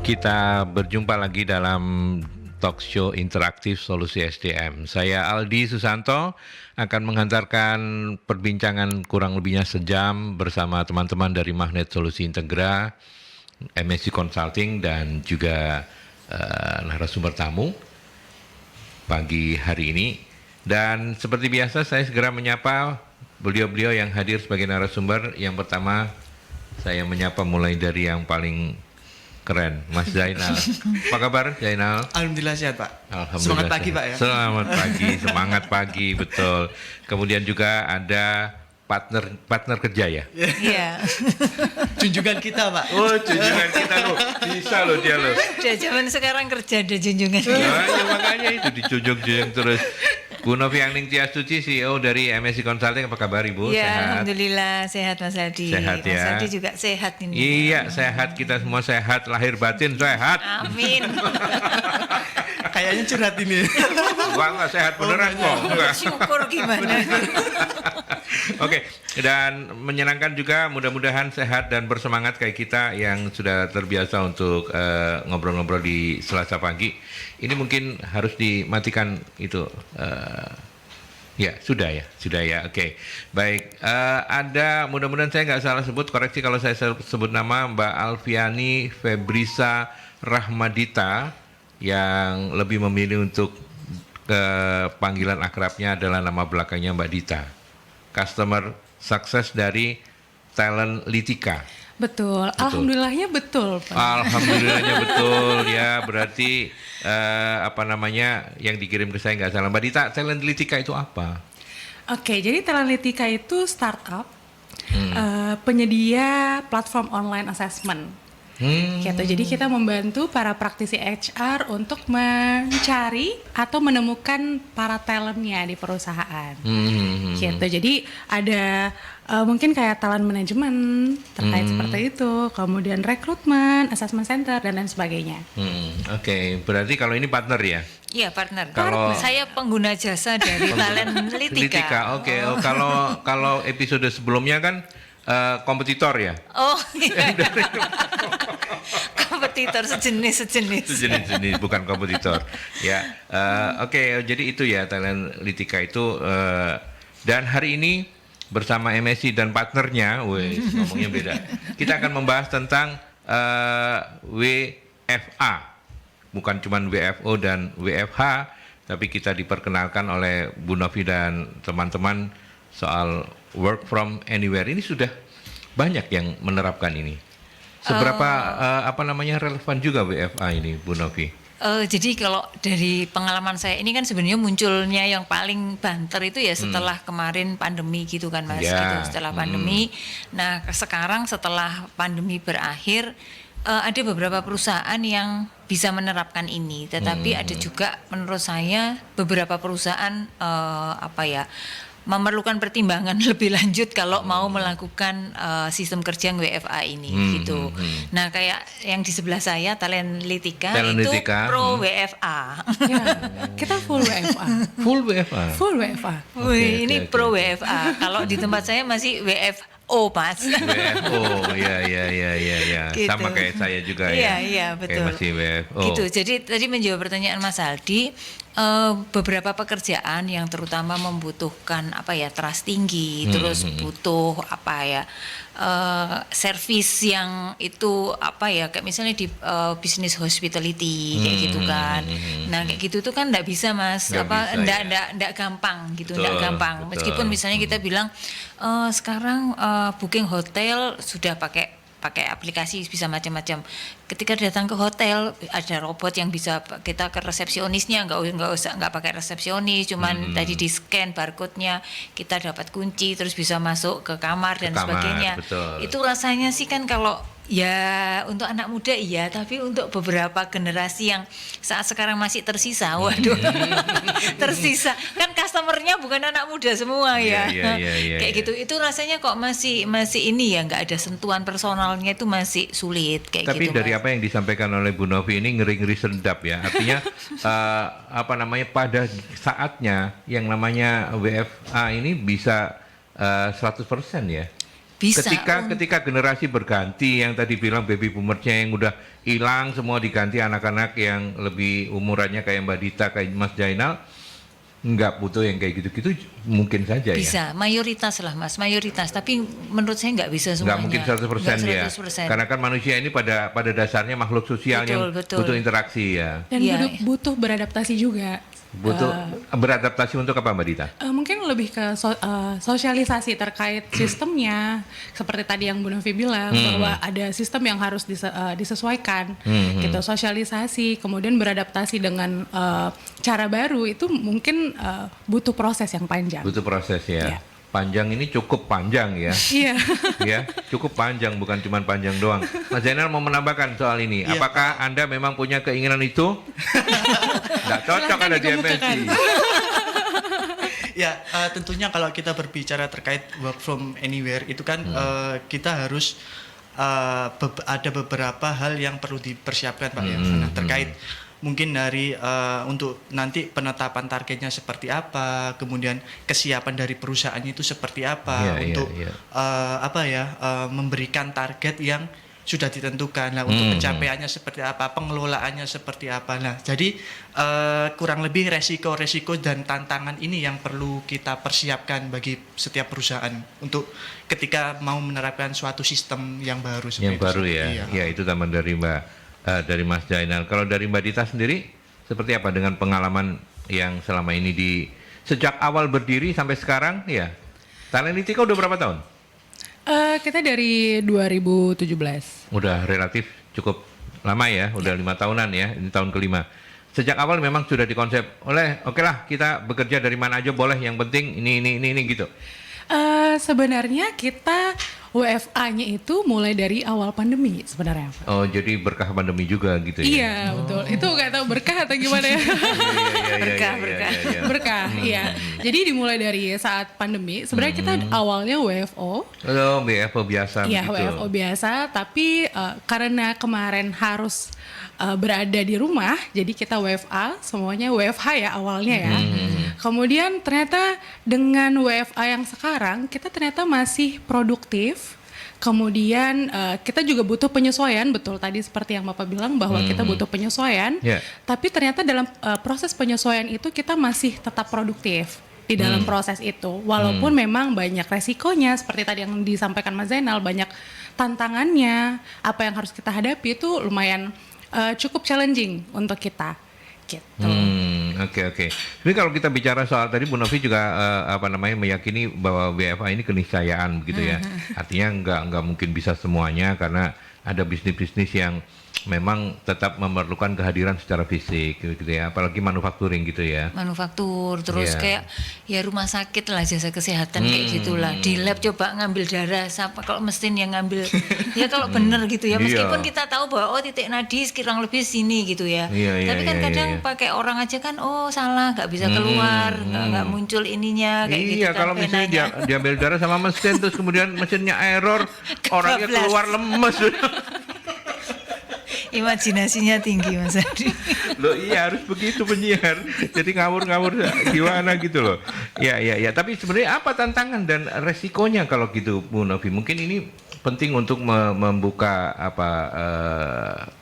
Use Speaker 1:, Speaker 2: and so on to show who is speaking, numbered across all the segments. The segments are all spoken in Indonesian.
Speaker 1: Kita berjumpa lagi dalam talk show interaktif Solusi SDM. Saya Aldi Susanto akan menghantarkan perbincangan kurang lebihnya sejam bersama teman-teman dari Magnet Solusi Integra, MSC Consulting, dan juga narasumber tamu pagi hari ini. Dan seperti biasa saya segera menyapa beliau-beliau yang hadir sebagai narasumber. Yang pertama saya menyapa mulai dari yang paling keren, Mas Zainal. Apa kabar, Zainal?
Speaker 2: Alhamdulillah sehat, Pak.
Speaker 1: Alhamdulillah.
Speaker 2: Semangat pagi, Pak ya.
Speaker 1: Selamat pagi, semangat pagi, betul. Kemudian juga ada partner kerja ya?
Speaker 3: Iya.
Speaker 2: Junjungan kita, Pak.
Speaker 1: Oh, junjungan kita loh. Bisa loh dia loh.
Speaker 3: Udah zaman sekarang kerja ada junjungan.
Speaker 1: Ya, makanya itu dijunjung-junjung terus. Bu Novi Angning Tiastuci, CEO dari MSC Consulting, apa kabar Ibu?
Speaker 3: Ya,
Speaker 1: Sehat?
Speaker 3: alhamdulillah sehat Mas Aldi.
Speaker 1: Sehat ya.
Speaker 3: Mas Aldi juga sehat ini.
Speaker 1: Iya, sehat, kita semua sehat, lahir batin sehat.
Speaker 3: Amin.
Speaker 2: Kayaknya curhat ini.
Speaker 1: Enggak sehat beneran kok. Enggak.
Speaker 3: Syukur gimana?
Speaker 1: Oke, dan menyenangkan juga, mudah-mudahan sehat dan bersemangat kayak kita yang sudah terbiasa untuk ngobrol-ngobrol di Selasa pagi. Ini mungkin harus dimatikan itu. Ya, sudah ya. Oke, baik. Ada, mudah-mudahan saya nggak salah sebut, koreksi kalau saya sebut nama, Mbak Alfiani Febrisa Rahmadita, yang lebih memilih untuk panggilan akrabnya adalah nama belakangnya Mbak Dita. Customer Success dari Talentlytica.
Speaker 4: Betul. Alhamdulillahnya betul, Pak.
Speaker 1: Alhamdulillahnya betul ya, berarti yang dikirim ke saya nggak salah. Mbak Dita, Talentlytica itu apa?
Speaker 4: Oke, jadi Talentlytica itu startup penyedia platform online assessment. Gitu. Jadi kita membantu para praktisi HR untuk mencari atau menemukan para talentnya di perusahaan. Gitu. Jadi ada mungkin kayak talent management terkait seperti itu, kemudian rekrutmen, assessment center dan lain sebagainya.
Speaker 1: Oke, berarti kalau ini partner ya?
Speaker 3: Iya, partner.
Speaker 1: Kalau
Speaker 3: saya pengguna jasa dari Talentlytica.
Speaker 1: Oke. Oh, kalau episode sebelumnya kan kompetitor ya?
Speaker 3: Oh, iya. Kompetitor sejenis.
Speaker 1: Sejenis, bukan kompetitor. Ya, oke. Jadi itu ya Talentlytica itu. Dan hari ini bersama MSC dan partnernya, ngomongnya beda. Kita akan membahas tentang WFA, bukan cuma WFO dan WFH, tapi kita diperkenalkan oleh Bu Novi dan teman-teman soal work from anywhere. Ini sudah banyak yang menerapkan ini. Seberapa relevan juga WFA ini, Bu Novi?
Speaker 3: Jadi kalau dari pengalaman saya ini kan sebenarnya munculnya yang paling banter itu ya setelah kemarin pandemi gitu kan Mas,
Speaker 1: Ya.
Speaker 3: gitu, setelah pandemi. Nah sekarang setelah pandemi berakhir ada beberapa perusahaan yang bisa menerapkan ini, tetapi ada juga menurut saya beberapa perusahaan memerlukan pertimbangan lebih lanjut kalau mau melakukan sistem kerja WFA ini gitu. Nah kayak yang di sebelah saya Talentlytica itu pro WFA.
Speaker 4: Ya, kita full WFA.
Speaker 1: Full WFA.
Speaker 4: Full WFA.
Speaker 3: Wih, ini pro WFA. Kalau di tempat saya masih WFO Mas.
Speaker 1: WFO, ya.
Speaker 3: Gitu.
Speaker 1: Sama kayak saya juga ya.
Speaker 3: Iya, betul.
Speaker 1: Kayak masih WFO.
Speaker 3: Gitu. Jadi tadi menjawab pertanyaan Mas Aldi, beberapa pekerjaan yang terutama membutuhkan trust tinggi, terus butuh servis yang itu kayak misalnya di bisnis hospitality kayak gitu kan. Nah kayak gitu tuh kan enggak bisa Mas, enggak gampang gitu, enggak gampang.
Speaker 1: Betul.
Speaker 3: Meskipun misalnya kita bilang sekarang booking hotel sudah pakai aplikasi bisa macam-macam. Ketika datang ke hotel ada robot yang bisa kita ke resepsionisnya, nggak pakai resepsionis, cuman tadi di scan barcode-nya kita dapat kunci terus bisa masuk ke kamar dan sebagainya.
Speaker 1: Betul.
Speaker 3: Itu rasanya sih kan kalau ya untuk anak muda iya, tapi untuk beberapa generasi yang saat sekarang masih tersisa, waduh, tersisa kan customernya bukan anak muda semua ya, kayak gitu. Itu rasanya kok masih ini ya, nggak ada sentuhan personalnya, itu masih sulit kayak
Speaker 1: tapi
Speaker 3: gitu.
Speaker 1: Dari apa yang disampaikan oleh Bu Novi ini ngeri-ngeri sedap ya, artinya pada saatnya yang namanya WFA ini bisa 100% ya.
Speaker 3: bisa.
Speaker 1: Ketika generasi berganti, yang tadi bilang baby boomersnya yang udah hilang semua diganti anak-anak yang lebih umurannya kayak Mbak Dita, kayak Mas Jainal, nggak butuh yang kayak gitu-gitu, mungkin saja
Speaker 3: Bisa,
Speaker 1: ya.
Speaker 3: mayoritas lah Mas, mayoritas. Tapi menurut saya nggak bisa semuanya.
Speaker 1: Nggak mungkin 100% ya.
Speaker 3: 100%.
Speaker 1: Karena kan manusia ini pada dasarnya makhluk sosial yang
Speaker 3: Betul.
Speaker 1: butuh interaksi ya.
Speaker 4: Dan
Speaker 3: Iya,
Speaker 4: butuh beradaptasi juga.
Speaker 1: Butuh beradaptasi untuk apa Mbak Dita?
Speaker 4: Mungkin lebih ke sosialisasi terkait sistemnya, seperti tadi yang Bu Novi bilang bahwa ada sistem yang harus disesuaikan, gitu. Sosialisasi, kemudian beradaptasi dengan cara baru itu mungkin butuh proses yang panjang.
Speaker 1: Butuh proses ya.
Speaker 4: Iya.
Speaker 1: Panjang ini cukup panjang ya.
Speaker 4: Iya.
Speaker 1: Ya, cukup panjang, bukan cuma panjang doang. Mas Zainal mau menambahkan soal ini.
Speaker 2: Iya.
Speaker 1: Apakah Anda memang punya keinginan itu? Nggak cocok
Speaker 4: Silahkan
Speaker 1: ada di
Speaker 4: dikemukakan.
Speaker 1: MSI.
Speaker 2: Ya, tentunya kalau kita berbicara terkait work from anywhere itu kan kita harus ada beberapa hal yang perlu dipersiapkan Pak ya. Nah, terkait mungkin dari untuk nanti penetapan targetnya seperti apa, kemudian kesiapan dari perusahaannya itu seperti apa untuk memberikan target yang sudah ditentukan. Nah, untuk pencapaiannya seperti apa, pengelolaannya seperti apa. Nah, jadi kurang lebih resiko-resiko dan tantangan ini yang perlu kita persiapkan bagi setiap perusahaan untuk ketika mau menerapkan suatu sistem yang baru.
Speaker 1: Yang baru ya.
Speaker 2: Iya.
Speaker 1: Ya, itu tambahan dari Mas Jainal. Kalau dari Mbak Dita sendiri, seperti apa dengan pengalaman yang selama ini sejak awal berdiri sampai sekarang ya? Talenitika udah berapa tahun?
Speaker 4: Kita dari 2017.
Speaker 1: Udah relatif cukup lama ya, udah 5 tahunan ya, ini tahun kelima. Sejak awal memang sudah dikonsep oke lah kita bekerja dari mana aja boleh, yang penting ini gitu.
Speaker 4: Sebenarnya kita WFA-nya itu mulai dari awal pandemi sebenarnya, Pak.
Speaker 1: Oh, jadi berkah pandemi juga gitu ya?
Speaker 4: Iya, betul. Itu nggak tahu berkah atau gimana ya?
Speaker 3: Berkah.
Speaker 4: Berkah, iya. Jadi dimulai dari saat pandemi. Sebenarnya kita awalnya WFO.
Speaker 1: Oh, WFO biasa
Speaker 4: Iya,
Speaker 1: begitu.
Speaker 4: WFO biasa. Tapi karena kemarin harus berada di rumah, jadi kita WFA, semuanya WFH ya awalnya ya. Kemudian ternyata dengan WFA yang sekarang, kita ternyata masih produktif. Kemudian kita juga butuh penyesuaian, betul tadi seperti yang Bapak bilang bahwa kita butuh penyesuaian.
Speaker 1: Yeah.
Speaker 4: Tapi ternyata dalam proses penyesuaian itu kita masih tetap produktif di dalam proses itu. Walaupun memang banyak resikonya, seperti tadi yang disampaikan Mas Zainal, banyak tantangannya, apa yang harus kita hadapi itu lumayan cukup challenging untuk kita. Gitu.
Speaker 1: Oke. Tapi kalau kita bicara soal tadi Bu Novi juga meyakini bahwa WFA ini keniscayaan begitu ya. Artinya nggak mungkin bisa semuanya karena ada bisnis-bisnis yang memang tetap memerlukan kehadiran secara fisik gitu ya, apalagi manufacturing gitu ya.
Speaker 3: Manufaktur, terus
Speaker 1: Iya.
Speaker 3: kayak ya rumah sakit lah, jasa kesehatan kayak gitulah. Di lab coba ngambil darah, siapa kalau mesin yang ngambil, ya kalau bener gitu ya. Meskipun
Speaker 1: Iya.
Speaker 3: kita tahu bahwa titik nadi kurang lebih sini gitu ya.
Speaker 1: Iya,
Speaker 3: Tapi kan
Speaker 1: iya,
Speaker 3: kadang
Speaker 1: iya.
Speaker 3: pakai orang aja kan, salah, nggak bisa keluar, nggak muncul ininya kayak gitu.
Speaker 1: Iya,
Speaker 3: kan,
Speaker 1: kalau misalnya
Speaker 3: venanya.
Speaker 1: diambil darah sama mesin terus kemudian mesinnya error, orangnya
Speaker 3: Kebablas.
Speaker 1: keluar lemes.
Speaker 3: Imajinasinya tinggi Mas Adi.
Speaker 1: Loh iya harus begitu penyiar. Jadi ngawur-ngawur gimana gitu loh. Ya. Tapi sebenarnya apa tantangan dan resikonya kalau gitu Bu Novi? Mungkin ini penting untuk membuka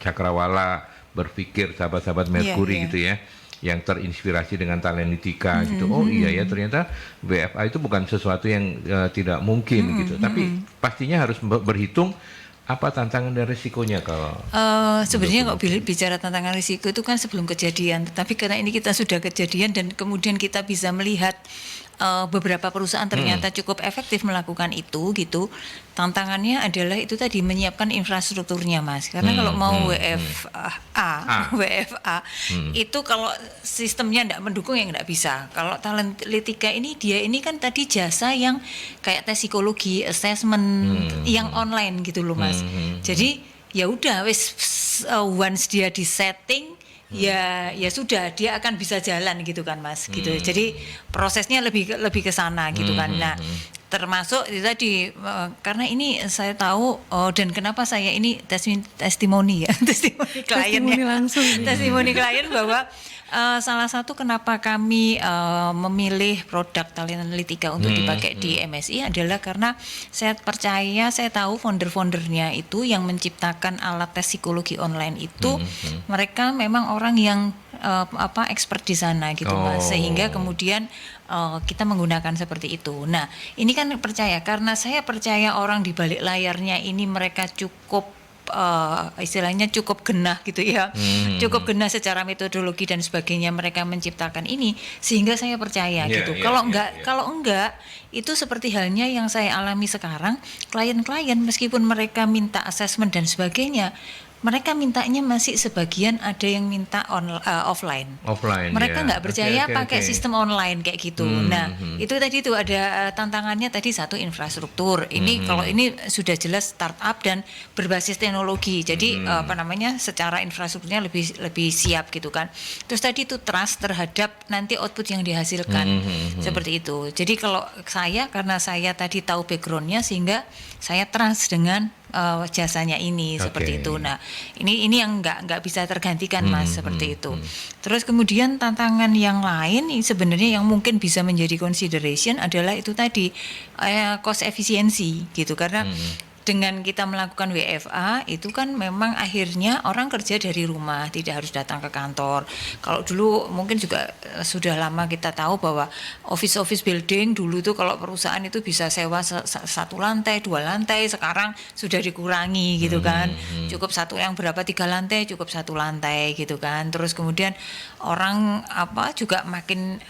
Speaker 1: cakrawala berpikir sahabat-sahabat Merkuri
Speaker 3: Iya.
Speaker 1: gitu ya, yang terinspirasi dengan Talenitika gitu. Oh iya ya, ternyata WFA itu bukan sesuatu yang tidak mungkin gitu. Tapi pastinya harus berhitung apa tantangan dan risikonya kalau
Speaker 3: Sebenarnya kalau bicara tantangan risiko itu kan sebelum kejadian, tetapi karena ini kita sudah kejadian dan kemudian kita bisa melihat beberapa perusahaan ternyata cukup efektif melakukan itu gitu. Tantangannya adalah itu tadi menyiapkan infrastrukturnya Mas. Karena kalau mau WFA itu kalau sistemnya tidak mendukung ya nggak bisa. Kalau Talenitika ini dia ini kan tadi jasa yang kayak tes psikologi, assessment yang online gitu loh Mas. Jadi ya udah wis once dia di setting ya sudah dia akan bisa jalan gitu kan Mas gitu. Jadi prosesnya lebih ke sana gitu kan. Nah, termasuk itu tadi karena ini saya tahu dan kenapa saya ini testimoni ya, testimoni kliennya.
Speaker 4: Testimoni langsung.
Speaker 3: Testimoni klien bahwa salah satu kenapa kami memilih produk Talent Analytica untuk dipakai di MSI adalah karena saya percaya, saya tahu founder-foundernya itu yang menciptakan alat tes psikologi online itu mereka memang orang yang expert di sana gitu Mas, sehingga kemudian kita menggunakan seperti itu. Nah, ini kan percaya karena saya percaya orang di balik layarnya ini mereka cukup istilahnya cukup genah gitu ya, cukup genah secara metodologi dan sebagainya mereka menciptakan ini, sehingga saya percaya gitu. Kalau enggak itu seperti halnya yang saya alami sekarang, klien-klien meskipun mereka minta assessment dan sebagainya, mereka mintanya masih sebagian ada yang minta offline. Mereka nggak percaya pakai sistem online kayak gitu. Nah, itu tadi itu ada tantangannya tadi satu infrastruktur. Ini kalau ini sudah jelas startup dan berbasis teknologi. Jadi secara infrastrukturnya lebih siap gitu kan. Terus tadi itu trust terhadap nanti output yang dihasilkan. Seperti itu. Jadi kalau saya karena saya tadi tahu backgroundnya sehingga saya trust dengan jasanya ini seperti itu. Nah, ini yang nggak bisa tergantikan Mas seperti itu. Terus kemudian tantangan yang lain sebenarnya yang mungkin bisa menjadi consideration adalah itu tadi cost efisiensi gitu karena dengan kita melakukan WFA itu kan memang akhirnya orang kerja dari rumah, tidak harus datang ke kantor. Kalau dulu mungkin juga sudah lama kita tahu bahwa office building dulu itu kalau perusahaan itu bisa sewa satu lantai, 2 lantai, sekarang sudah dikurangi gitu kan. Cukup satu yang berapa 3 lantai, cukup 1 lantai gitu kan. Terus kemudian orang juga makin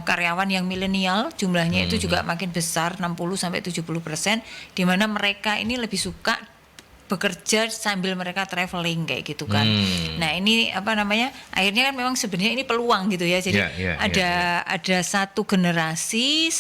Speaker 3: karyawan yang milenial jumlahnya itu juga makin besar 60-70%, di mana mereka ini lebih suka bekerja sambil mereka traveling kayak gitu kan. Nah, ini akhirnya kan memang sebenarnya ini peluang gitu ya. Jadi ada satu generasi,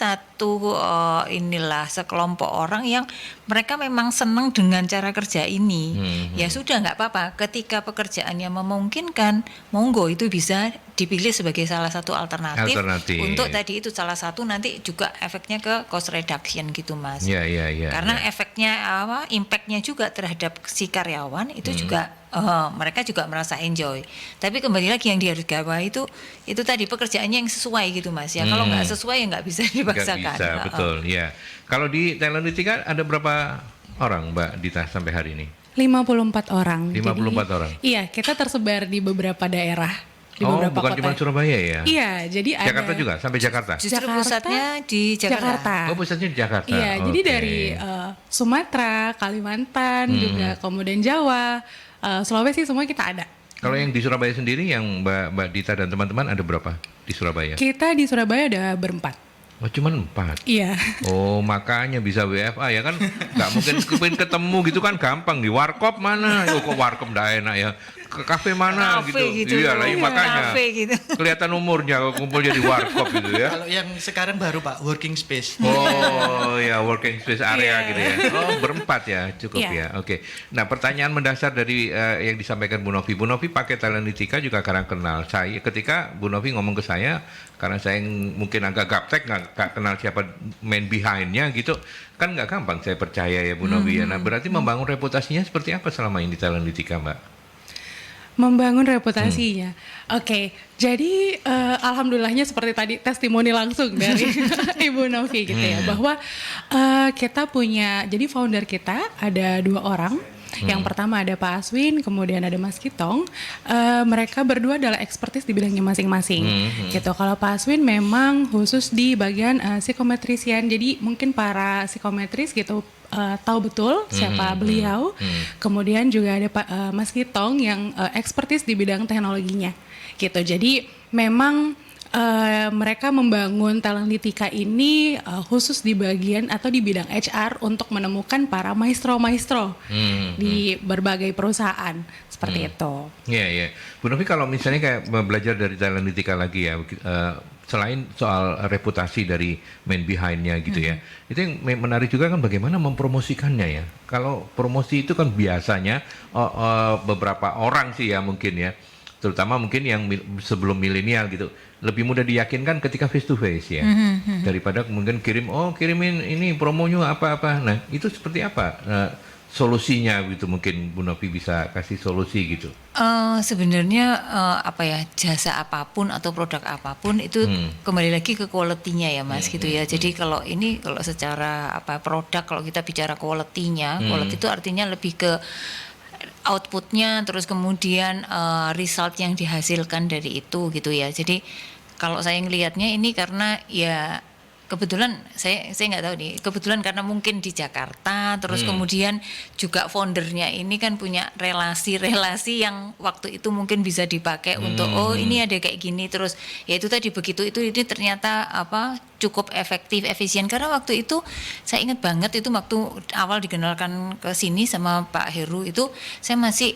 Speaker 3: sekelompok orang yang mereka memang senang dengan cara kerja ini. Ya sudah nggak apa-apa. Ketika pekerjaannya memungkinkan, monggo itu bisa dipilih sebagai salah satu alternatif. Untuk tadi itu salah satu nanti juga efeknya ke cost reduction gitu Mas. Karena efeknya impactnya juga terhadap si karyawan itu juga mereka juga merasa enjoy. Tapi kembali lagi yang dihargai itu tadi pekerjaannya yang sesuai gitu Mas ya. Kalau nggak sesuai ya nggak bisa dipaksakan.
Speaker 1: Nggak bisa, betul ya. Kalau di Talent Analytica ada berapa orang Mbak Dita sampai hari ini?
Speaker 4: 54 orang.
Speaker 1: 54 orang.
Speaker 4: Iya, kita tersebar di beberapa daerah. Di beberapa
Speaker 1: bukan
Speaker 4: kota.
Speaker 1: cuma Surabaya ya?
Speaker 4: Iya, jadi
Speaker 1: Jakarta
Speaker 4: ada
Speaker 1: juga, sampai Jakarta?
Speaker 3: Justru pusatnya di Jakarta.
Speaker 1: Oh, pusatnya di Jakarta.
Speaker 4: Iya, jadi dari Sumatera, Kalimantan, juga kemudian Jawa, Sulawesi semua kita ada.
Speaker 1: Kalau yang di Surabaya sendiri, yang Mbak Dita dan teman-teman ada berapa di Surabaya?
Speaker 4: Kita di Surabaya ada berempat.
Speaker 1: Oh, cuman 4?
Speaker 4: Iya.
Speaker 1: Oh, makanya bisa WFA ya kan? Nggak mungkin ketemu gitu kan gampang. Di warkop mana? Oh, kok warkop nggak enak ya? Ke kafe mana gitu. Iya lah, makanya.
Speaker 3: Gitu.
Speaker 1: Kelihatan umurnya kalau kumpul jadi warkop gitu ya.
Speaker 2: Kalau yang sekarang baru Pak, working space.
Speaker 1: Oh ya, working space area gitu ya. Oh, berempat ya, cukup ya. Oke. Nah, pertanyaan mendasar dari yang disampaikan Bu Novi. Bu Novi pakai Talent Analytica juga karena kenal saya. Ketika Bu Novi ngomong ke saya, karena saya mungkin agak gaptek, nggak kenal siapa main behind-nya gitu, kan nggak gampang saya percaya ya Bu Novi ya. Nah, berarti membangun reputasinya seperti apa selama ini di Talent Analytica, Mbak?
Speaker 4: Membangun reputasinya. Oke, jadi alhamdulillahnya seperti tadi testimoni langsung dari Ibu Novi gitu ya, bahwa kita punya, jadi founder kita ada 2 orang. Yang pertama ada Pak Aswin, kemudian ada Mas Kitong. Mereka berdua adalah ekspertis di bidangnya masing-masing. Gitu. Kalau Pak Aswin memang khusus di bagian psikometrisian. Jadi mungkin para psikometris gitu tahu betul siapa beliau. Kemudian juga ada Pak Mas Kitong yang ekspertis di bidang teknologinya. Gitu. Jadi memang mereka membangun Talent Analytica ini khusus di bagian atau di bidang HR untuk menemukan para maestro-maestro di berbagai perusahaan seperti itu.
Speaker 1: Iya, iya. Bu Novi, kalau misalnya kayak belajar dari Talent Analytica lagi ya, selain soal reputasi dari main behind-nya gitu ya, itu yang menarik juga kan bagaimana mempromosikannya ya. Kalau promosi itu kan biasanya beberapa orang sih ya mungkin ya, terutama mungkin yang sebelum milenial gitu, lebih mudah diyakinkan ketika face to face ya, daripada mungkin kirimin ini promonya apa-apa. Nah, itu seperti apa solusinya gitu, mungkin Bu Novi bisa kasih solusi gitu.
Speaker 3: Sebenarnya apa ya, jasa apapun atau produk apapun itu kembali lagi ke quality-nya ya Mas gitu ya. Jadi kalau secara produk, kalau kita bicara quality-nya, quality itu artinya lebih ke outputnya, terus kemudian result yang dihasilkan dari itu gitu ya. Jadi kalau saya ngelihatnya ini karena ya kebetulan saya nggak tahu nih, kebetulan karena mungkin di Jakarta, terus kemudian juga foundernya ini kan punya relasi-relasi yang waktu itu mungkin bisa dipakai untuk ini ada kayak gini, terus ya itu tadi begitu ini ternyata cukup efektif, efisien, karena waktu itu saya ingat banget itu waktu awal dikenalkan ke sini sama Pak Heru itu saya masih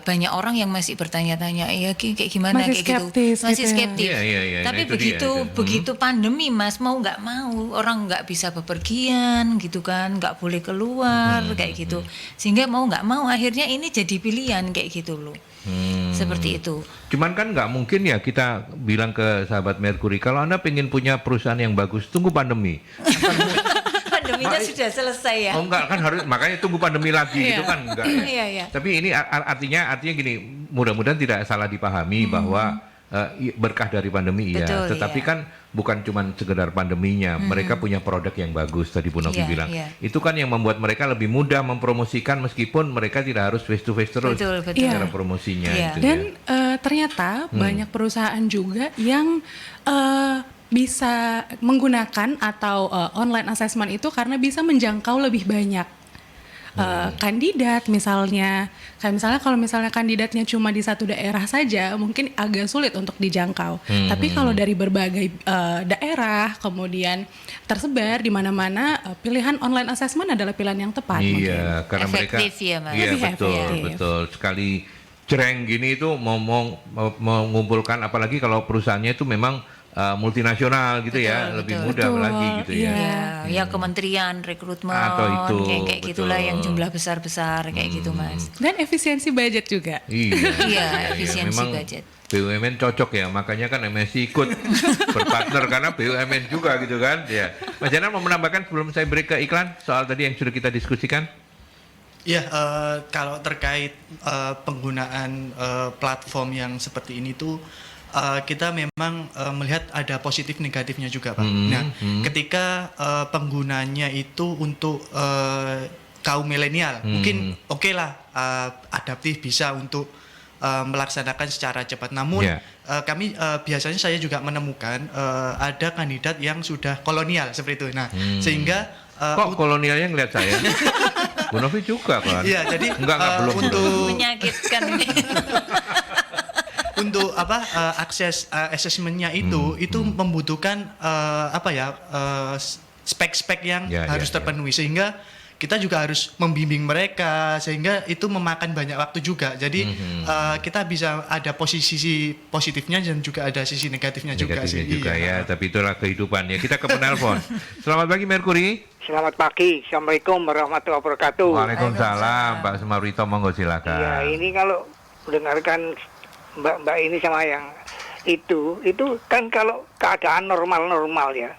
Speaker 3: banyak orang yang masih bertanya-tanya ya kayak gimana
Speaker 4: Masih
Speaker 3: kayak
Speaker 4: skeptis
Speaker 3: gitu, masih
Speaker 4: gitu ya.
Speaker 3: skeptis.
Speaker 1: Iya,
Speaker 3: Tapi
Speaker 1: nah itu dia.
Speaker 3: begitu pandemi Mas, mau nggak mau orang nggak bisa bepergian gitu kan, nggak boleh keluar kayak gitu, sehingga mau nggak mau akhirnya ini jadi pilihan kayak gitu loh. Seperti itu.
Speaker 1: Cuman kan nggak mungkin ya kita bilang ke sahabat Mercury, kalau Anda pengen punya perusahaan yang bagus, tunggu pandemi.
Speaker 3: Pandeminya sudah selesai ya.
Speaker 1: Oh enggak, kan harus, makanya tunggu pandemi lagi itu kan enggak ya.
Speaker 3: Iya.
Speaker 1: Tapi ini artinya gini, mudah-mudahan tidak salah dipahami bahwa berkah dari pandemi
Speaker 3: Betul,
Speaker 1: tetapi
Speaker 3: iya.
Speaker 1: kan bukan cuma sekedar pandeminya, mereka punya produk yang bagus tadi Bu Novi
Speaker 3: Iya,
Speaker 1: bilang.
Speaker 3: iya.
Speaker 1: Itu kan yang membuat mereka lebih mudah mempromosikan meskipun mereka tidak harus face to face terus
Speaker 3: Betul.
Speaker 1: cara promosinya
Speaker 3: Iya.
Speaker 1: gitu
Speaker 4: Dan
Speaker 1: ya.
Speaker 4: ternyata banyak perusahaan juga yang bisa menggunakan atau online assessment itu karena bisa menjangkau lebih banyak kandidat misalnya. Kayak misalnya kalau misalnya kandidatnya cuma di satu daerah saja, mungkin agak sulit untuk dijangkau. Tapi kalau dari berbagai daerah kemudian tersebar di mana-mana, pilihan online assessment adalah pilihan yang tepat. mungkin.
Speaker 1: Iya, karena mereka
Speaker 3: Efektif ya, Mas.
Speaker 1: Iya,
Speaker 4: Lebih
Speaker 1: betul,
Speaker 4: efektif.
Speaker 1: betul. Sekali cereng gini itu mau mengumpulkan, apalagi kalau perusahaannya itu memang multinasional gitu ya,
Speaker 3: Betul,
Speaker 1: lebih
Speaker 3: betul.
Speaker 1: mudah
Speaker 4: Betul,
Speaker 1: lagi gitu ya.
Speaker 4: iya.
Speaker 3: Ya kementerian rekrutmen
Speaker 1: Atau itu,
Speaker 3: kayak gitulah
Speaker 1: betul.
Speaker 3: yang jumlah besar-besar kayak gitu Mas.
Speaker 4: Dan efisiensi budget juga.
Speaker 1: Iya,
Speaker 3: Iya, efisiensi
Speaker 1: memang
Speaker 3: budget.
Speaker 1: BUMN cocok ya, makanya kan MSI ikut berpartner karena BUMN juga gitu kan. Ya, Mas Janan mau menambahkan sebelum saya break ke iklan soal tadi yang sudah kita diskusikan?
Speaker 2: Ya, kalau terkait penggunaan platform yang seperti ini tuh kita memang melihat ada positif negatifnya juga, Pak. Nah, ketika penggunanya itu untuk kaum milenial, mungkin oke lah adaptif, bisa untuk melaksanakan secara cepat. Namun kami biasanya saya juga menemukan ada kandidat yang sudah kolonial seperti itu. Nah, sehingga
Speaker 1: Kok kolonialnya ngeliat saya? Bu Novi juga kan?
Speaker 2: iya, jadi
Speaker 1: Enggak, belum.
Speaker 2: untuk
Speaker 3: Menyakitkan ini.
Speaker 2: untuk akses assessment-nya itu membutuhkan spek-spek yang harus terpenuhi, sehingga kita juga harus membimbing mereka, sehingga itu memakan banyak waktu juga. Jadi kita bisa ada posisi positifnya dan juga ada sisi negatifnya juga sih.
Speaker 1: Juga
Speaker 2: Iya.
Speaker 1: ya, tapi itulah kehidupan ya. Kita ke penelpon. Selamat pagi Mercury.
Speaker 5: Selamat pagi, Assalamualaikum warahmatullahi wabarakatuh.
Speaker 1: Waalaikumsalam, Pak Sumarwito, monggo silakan.
Speaker 5: Iya, ini kalau mendengarkan Mbak ini sama yang itu kan kalau keadaan normal ya.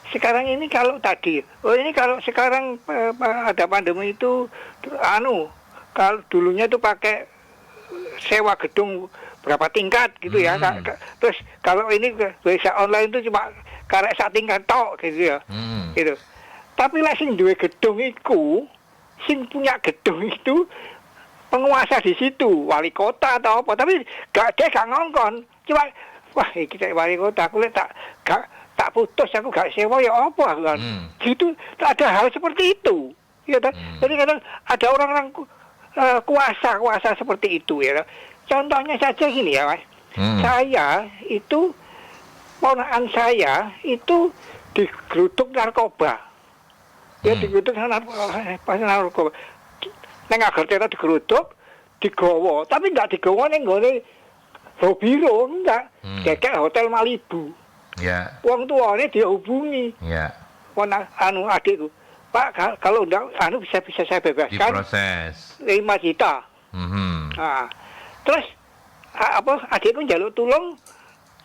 Speaker 5: Sekarang ini kalau tadi, ini kalau sekarang ada pandemi itu, kalau dulunya itu pakai sewa gedung berapa tingkat gitu ya. Terus kalau ini bisa online itu cuma karek sak tingkat tok gitu ya. Gitu. Tapi lah sing duwe gedung iku, sing punya gedung itu penguasa di situ, wali kota atau apa, tapi dia gak ngongkon. Cuma wah iki wali kota aku tak putus, aku gak sewa ya apa kan. Gitu ada hal seperti itu. Ya kan? Jadi kadang ada orang-orang kuasa seperti itu ya. Contohnya saja gini ya, Mas. Saya itu ponakan saya itu digeruduk narkoba. Ya digeruduk narkoba. Neng Agartera digeruduk, digowo, tapi enggak digowo neng nggone Bobiro, enggak. Dekek Hotel Malibu.
Speaker 1: Ya.
Speaker 5: Wong tuane dihubungi.
Speaker 1: Ya.
Speaker 5: Adikku. Pak, kalau enggak bisa saya bebaskan.
Speaker 1: Diproses.
Speaker 5: 5 juta. Nah, terus adikku njaluk tulung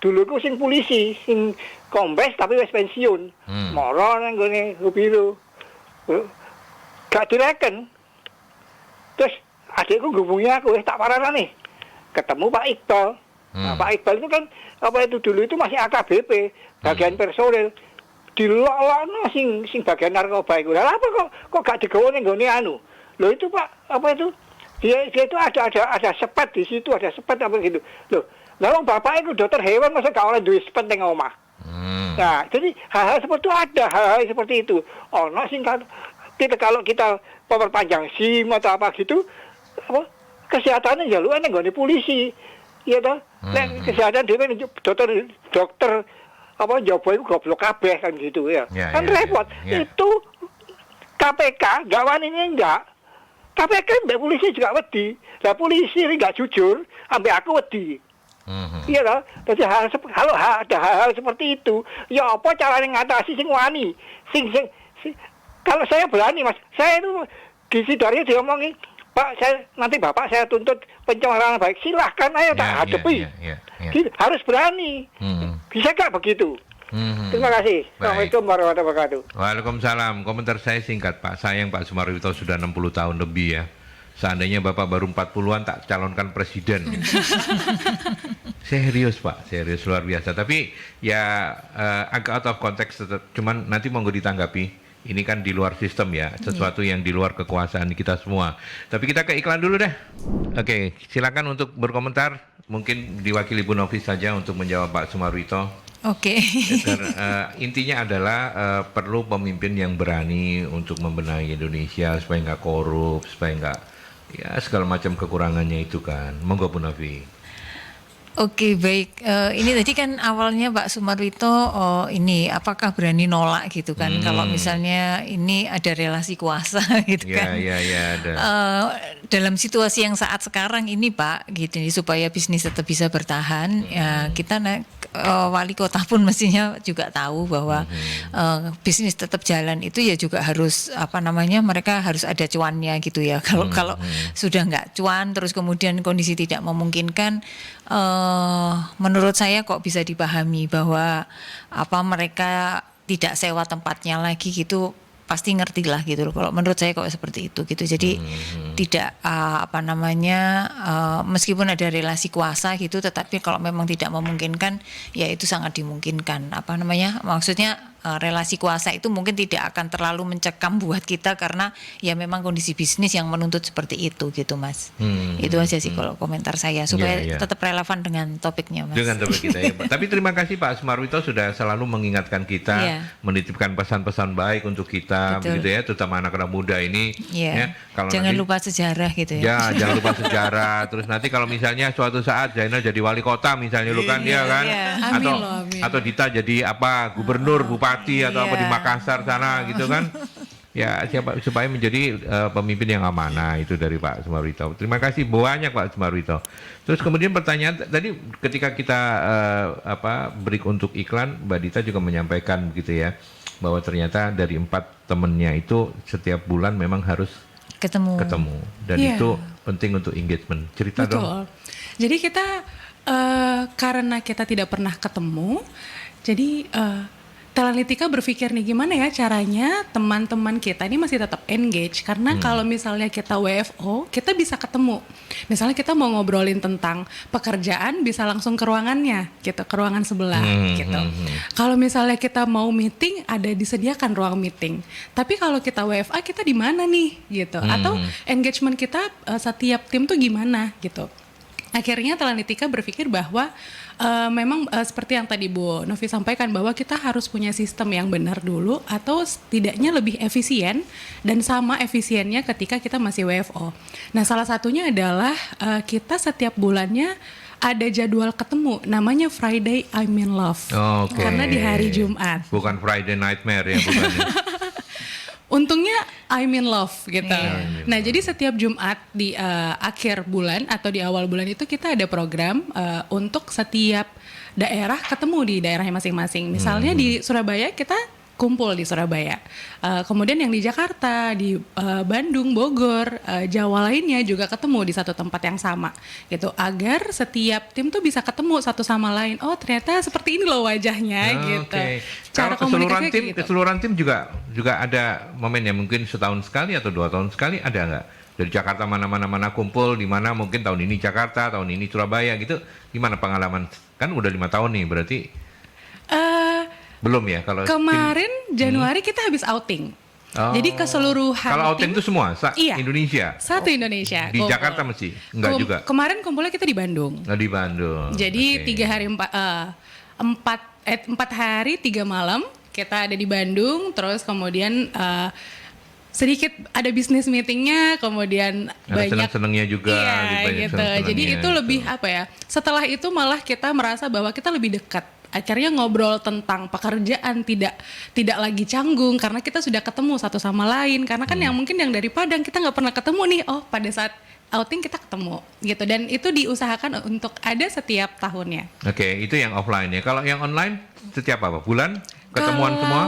Speaker 5: duluku sing polisi, sing kombes tapi wis pensiun. Moro nang gone Bobiro. Gak direken. Terus adikku hubungi aku, tak parah nih. Ketemu Pak Iqbal. Nah, Pak Iqbal itu kan apa itu dulu itu masih AKBP, bagian personil. Dilolokno sing bagian narkoba iku. Lah apa kok gak digawe ning nggone anu. Loh itu Pak, apa itu? Dia itu ada sepet di situ, ada sepet apa gitu. Loh, lah wong bapak itu dokter hewan masa gak oleh duwe sepet ning omah. Nah, jadi hal-hal seperti itu ada, hal-hal seperti itu. Ono sing kan kita kalau kita memperpanjang SIM atau apa gitu, apa kesehatannya jalur ning nggone polisi. Iya toh? Nek kesehatan dhewe dokter apa Jawa itu goblok kabeh kan gitu ya. Kan repot. Itu KPK gak wani enggak. KPK mbak polisi juga wedi. Lah polisi ini gak jujur, ambek aku wedi. Iya toh? Jadi kalau ada hal-hal seperti itu, ya apa caranya ngatasi sing wani? Sing kalau saya berani Mas, saya itu di Sidoarjo diomongi, Pak, nanti Bapak saya tuntut pencemaran baik. Silahkan ayo tak hadapi. Harus berani. Bisa gak begitu? Terima kasih. Assalamualaikum warahmatullahi wabarakatuh.
Speaker 1: Waalaikumsalam. Komentar saya singkat Pak. Sayang Pak Sumarwito sudah 60 tahun lebih ya. Seandainya Bapak baru 40-an tak calonkan presiden. Serius Pak, serius luar biasa. Tapi ya agak out of context tetap. Cuman nanti monggo ditanggapi. Ini kan di luar sistem ya, sesuatu yang di luar kekuasaan kita semua. Tapi kita ke iklan dulu deh. Oke, silakan untuk berkomentar. Mungkin diwakili Bu Novi saja untuk menjawab Pak Sumarwito.
Speaker 3: Oke.
Speaker 1: Intinya adalah perlu pemimpin yang berani untuk membenahi Indonesia supaya nggak korup, supaya nggak ya segala macam kekurangannya itu kan. Monggo Bu Novi.
Speaker 3: Oke, baik. Ini tadi kan awalnya Pak Sumarwito ini apakah berani nolak gitu kan kalau misalnya ini ada relasi kuasa gitu kan.
Speaker 1: Iya, ada.
Speaker 3: Dalam situasi yang saat sekarang ini Pak gitu supaya bisnis tetap bisa bertahan ya kita wali kota pun mestinya juga tahu bahwa bisnis tetap jalan itu ya juga harus mereka harus ada cuannya gitu ya. Kalau sudah nggak cuan terus kemudian kondisi tidak memungkinkan, menurut saya kok bisa dipahami bahwa mereka tidak sewa tempatnya lagi gitu, pasti ngerti lah gitu loh. Kalau menurut saya kok seperti itu gitu. Jadi tidak meskipun ada relasi kuasa gitu, tetapi kalau memang tidak memungkinkan ya itu sangat dimungkinkan. Maksudnya relasi kuasa itu mungkin tidak akan terlalu mencekam buat kita karena ya memang kondisi bisnis yang menuntut seperti itu gitu Mas. Itu aja sih kalau komentar saya supaya tetap relevan dengan topiknya Mas. Dengan topik kita
Speaker 1: ya. Tapi terima kasih Pak Sumarwito sudah selalu mengingatkan kita, menitipkan pesan-pesan baik untuk kita. Begitu ya, terutama anak-anak muda ini. Ya, kalau
Speaker 3: jangan lupa sejarah gitu ya.
Speaker 1: Ya, jangan lupa sejarah. Terus nanti kalau misalnya suatu saat Zainal jadi wali kota misalnya lu kan dia kan, atau Dita jadi gubernur, bupati atau apa di Makassar sana gitu kan. Ya, supaya menjadi pemimpin yang amanah itu dari Pak Sumarwito. Terima kasih banyak Pak Sumarwito. Terus kemudian pertanyaan tadi ketika kita break untuk iklan, Mbak Dita juga menyampaikan begitu ya, bahwa ternyata dari 4 temennya itu setiap bulan memang harus ketemu dan itu penting untuk engagement. Cerita dong.
Speaker 4: Jadi kita karena kita tidak pernah ketemu, jadi Talentika berpikir nih gimana ya caranya teman-teman kita ini masih tetap engage karena kalau misalnya kita WFO kita bisa ketemu, misalnya kita mau ngobrolin tentang pekerjaan bisa langsung ke ruangannya gitu, ke ruangan sebelah gitu. Kalau misalnya kita mau meeting ada disediakan ruang meeting, tapi kalau kita WFA kita di mana nih gitu, atau engagement kita setiap tim tuh gimana gitu. Akhirnya Talentika berpikir bahwa memang seperti yang tadi Bu Novi sampaikan bahwa kita harus punya sistem yang benar dulu atau setidaknya lebih efisien dan sama efisiennya ketika kita masih WFO. Nah salah satunya adalah kita setiap bulannya ada jadwal ketemu namanya Friday I'm in Love. Karena di hari Jumat.
Speaker 1: Bukan Friday Nightmare ya bukan.
Speaker 4: Untungnya I'm in love gitu. Nah jadi setiap Jumat di akhir bulan atau di awal bulan itu kita ada program untuk setiap daerah ketemu di daerahnya masing-masing. Misalnya di Surabaya kita kumpul di Surabaya. Kemudian yang di Jakarta, di Bandung, Bogor, Jawa lainnya juga ketemu di satu tempat yang sama gitu. Agar setiap tim tuh bisa ketemu satu sama lain. Oh ternyata seperti ini loh wajahnya gitu.
Speaker 1: Cara keseluruhan tim juga ada momen yang mungkin setahun sekali atau 2 tahun sekali ada nggak? dari Jakarta mana kumpul di mana, mungkin tahun ini Jakarta, tahun ini Surabaya gitu. Gimana pengalaman? Kan udah 5 tahun nih berarti. Belum ya kalau
Speaker 4: Kemarin Januari kita habis outing.
Speaker 1: Oh.
Speaker 4: Jadi keseluruhan
Speaker 1: Kalau outing
Speaker 4: tim-
Speaker 1: itu semua
Speaker 4: Iya.
Speaker 1: Indonesia.
Speaker 4: Satu Indonesia.
Speaker 1: Di
Speaker 4: kumpul.
Speaker 1: Jakarta mesti? Enggak juga.
Speaker 4: Kemarin kumpulnya kita di Bandung.
Speaker 1: Nah, di Bandung.
Speaker 4: Jadi
Speaker 1: Oke.
Speaker 4: 3 hari 4 hari 3 malam kita ada di Bandung. Terus kemudian sedikit ada bisnis meetingnya, kemudian
Speaker 1: Ada
Speaker 4: banyak
Speaker 1: seneng-senengnya juga.
Speaker 4: Iya
Speaker 1: banyak
Speaker 4: gitu.
Speaker 1: seneng-senengnya
Speaker 4: Jadi itu
Speaker 1: gitu.
Speaker 4: lebih apa ya? Setelah itu malah kita merasa bahwa kita lebih dekat. Akhirnya ngobrol tentang pekerjaan, tidak lagi canggung karena kita sudah ketemu satu sama lain. Karena kan yang mungkin yang dari Padang kita nggak pernah ketemu nih. Oh, pada saat outing kita ketemu gitu. Dan itu diusahakan untuk ada setiap tahunnya.
Speaker 1: Oke, itu yang offline ya. Kalau yang online setiap apa? Bulan? Ketemuan semua?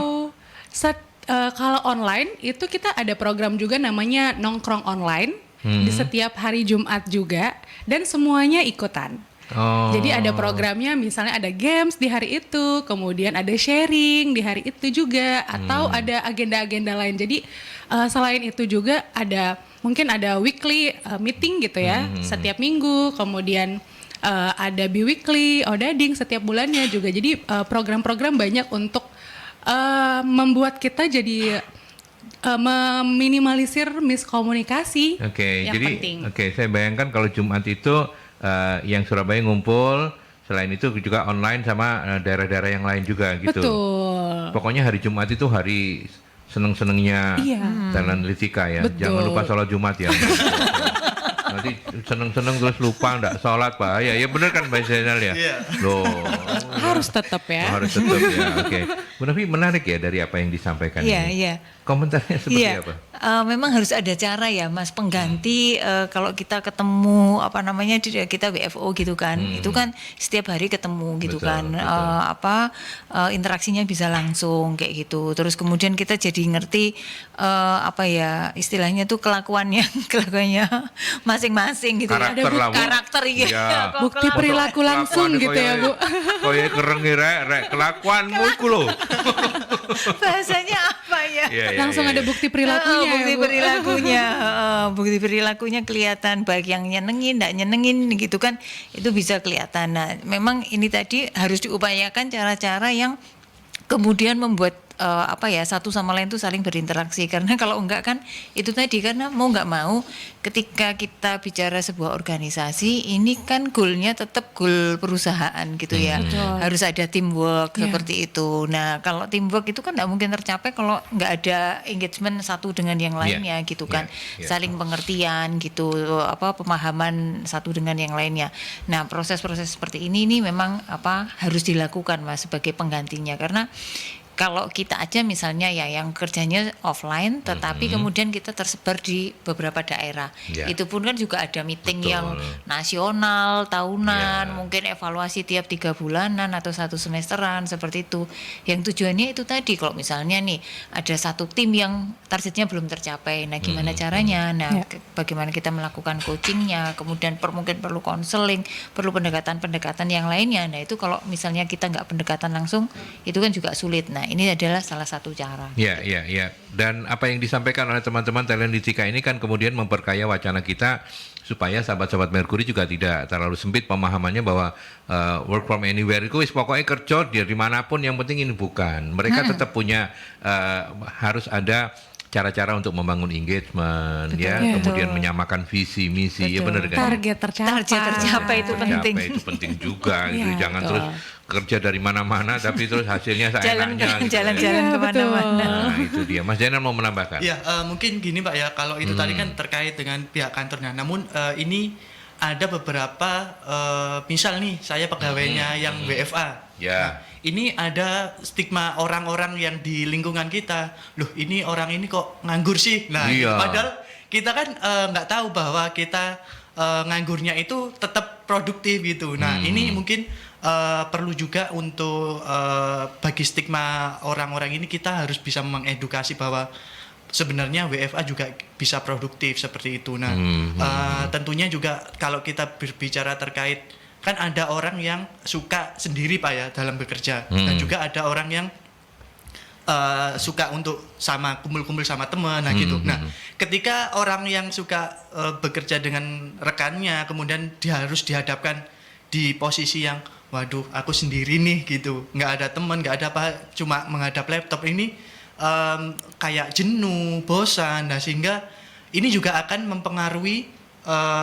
Speaker 4: Kalau online itu kita ada program juga namanya nongkrong online di setiap hari Jumat juga dan semuanya ikutan.
Speaker 1: Oh.
Speaker 4: Jadi ada programnya, misalnya ada games di hari itu, kemudian ada sharing di hari itu juga, atau ada agenda-agenda lain. Jadi selain itu juga mungkin ada weekly meeting gitu ya, setiap minggu, kemudian ada bi-weekly, odading setiap bulannya juga. Jadi program-program banyak untuk membuat kita jadi meminimalisir miskomunikasi.
Speaker 1: Oke,
Speaker 4: yang
Speaker 1: jadi
Speaker 4: penting.
Speaker 1: saya bayangkan kalau Jumat itu yang Surabaya ngumpul, selain itu juga online sama daerah-daerah yang lain juga gitu.
Speaker 4: Betul.
Speaker 1: Pokoknya hari Jumat itu hari seneng-senengnya
Speaker 4: Iya.
Speaker 1: Thailand Litika ya.
Speaker 4: Betul.
Speaker 1: Jangan lupa sholat Jumat ya. Nanti seneng-seneng terus lupa nggak sholat Pak. Ya benar kan Mbak Zainal ya.
Speaker 2: Iya.
Speaker 1: Loh.
Speaker 4: Harus tetap ya.
Speaker 1: Harus tetap ya. Oke. Bu Nafi, menarik ya dari apa yang disampaikan
Speaker 3: Iya,
Speaker 1: ini.
Speaker 3: iya.
Speaker 1: Komentarnya seperti
Speaker 3: Iya,
Speaker 1: apa?
Speaker 3: memang harus ada cara ya, Mas, pengganti kalau kita ketemu kita WFO gitu kan, itu kan setiap hari ketemu gitu
Speaker 1: Betul,
Speaker 3: kan,
Speaker 1: betul.
Speaker 3: interaksinya bisa langsung kayak gitu. Terus kemudian kita jadi ngerti istilahnya tuh kelakuannya masing-masing gitu
Speaker 1: Karakter
Speaker 3: ya.
Speaker 1: lah, Bu.
Speaker 3: Karakter
Speaker 1: Iya.
Speaker 3: Kok
Speaker 4: Bukti
Speaker 3: kelakuan-
Speaker 4: perilaku langsung gitu ya, Bu.
Speaker 1: Koyo kerengi rek kelakuanmu iku lho.
Speaker 3: bahasanya apa ya?
Speaker 1: Iya, iya,
Speaker 4: Langsung
Speaker 1: iya,
Speaker 4: ada
Speaker 1: iya.
Speaker 4: bukti perilakunya
Speaker 3: Bukti
Speaker 4: ya, Bu.
Speaker 3: perilakunya, bukti perilakunya kelihatan, baik yang nyenengin, tidak nyenengin gitu kan, itu bisa kelihatan. Nah, memang ini tadi harus diupayakan cara-cara yang kemudian membuat satu sama lain itu saling berinteraksi, karena kalau enggak kan itu tadi, karena mau nggak mau ketika kita bicara sebuah organisasi ini kan goalnya tetap goal perusahaan gitu ya.
Speaker 4: Betul.
Speaker 3: Harus ada teamwork
Speaker 4: Iya.
Speaker 3: seperti itu. Nah, kalau teamwork itu kan nggak mungkin tercapai kalau nggak ada engagement satu dengan yang lainnya gitu kan.
Speaker 1: Iya.
Speaker 3: Saling pengertian gitu, pemahaman satu dengan yang lainnya. Nah, proses-proses seperti ini memang harus dilakukan, Mas, sebagai penggantinya, karena kalau kita aja misalnya ya yang kerjanya offline tetapi kemudian kita tersebar di beberapa daerah.
Speaker 1: Ya.
Speaker 3: Itu pun kan juga ada meeting
Speaker 1: Betul.
Speaker 3: yang nasional, tahunan,
Speaker 1: Ya.
Speaker 3: mungkin evaluasi tiap 3 bulanan atau 1 semesteran seperti itu. Yang tujuannya itu tadi, kalau misalnya nih ada satu tim yang targetnya belum tercapai. Nah, gimana caranya? Nah,
Speaker 4: Ya.
Speaker 3: bagaimana kita melakukan coachingnya, kemudian mungkin perlu konseling, perlu pendekatan-pendekatan yang lainnya. Nah, itu kalau misalnya kita nggak pendekatan langsung, itu kan juga sulit. Nah, ini adalah salah satu cara.
Speaker 1: Ya. Dan apa yang disampaikan oleh teman-teman Thailand Litika ini kan kemudian memperkaya wacana kita supaya sahabat-sahabat Merkuri juga tidak terlalu sempit pemahamannya bahwa work from anywhere itu pokoknya kerja dari manapun, yang penting ini bukan. Mereka tetap punya harus ada cara-cara untuk membangun engagement, ya,
Speaker 4: Iya.
Speaker 1: kemudian
Speaker 3: Betul.
Speaker 1: menyamakan visi misi, ya
Speaker 3: Betul.
Speaker 1: benar kan?
Speaker 4: Target tercapai.
Speaker 3: Target tercapai itu penting.
Speaker 1: Itu penting juga, gitu.
Speaker 4: Iya,
Speaker 1: Jangan
Speaker 4: betul.
Speaker 1: terus kerja dari mana-mana tapi terus hasilnya seenaknya. gitu,
Speaker 3: Jalan-jalan
Speaker 4: Iya,
Speaker 3: kemana-mana.
Speaker 1: Nah, itu dia. Mas Zainal mau menambahkan?
Speaker 2: Ya, mungkin gini Pak ya, kalau itu tadi kan terkait dengan pihak kantornya. Namun ini ada beberapa, misal nih saya pegawainya yang WFA.
Speaker 1: Ya.
Speaker 2: Nah, ini ada stigma orang-orang yang di lingkungan kita. Loh, ini orang ini kok nganggur sih? Nah,
Speaker 1: Iya.
Speaker 2: padahal kita kan nggak tahu bahwa kita nganggurnya itu tetap produktif gitu. Nah, ini mungkin perlu juga untuk bagi stigma orang-orang ini kita harus bisa mengedukasi bahwa sebenarnya WFA juga bisa produktif seperti itu. Nah, tentunya juga kalau kita berbicara terkait, kan ada orang yang suka sendiri Pak ya dalam bekerja, dan juga ada orang yang suka untuk sama kumpul-kumpul sama teman, nah gitu. Nah, ketika orang yang suka bekerja dengan rekannya, kemudian dia harus dihadapkan di posisi yang, waduh, aku sendiri nih gitu, nggak ada teman, nggak ada apa, cuma menghadap laptop ini kayak jenuh, bosan, nah sehingga ini juga akan mempengaruhi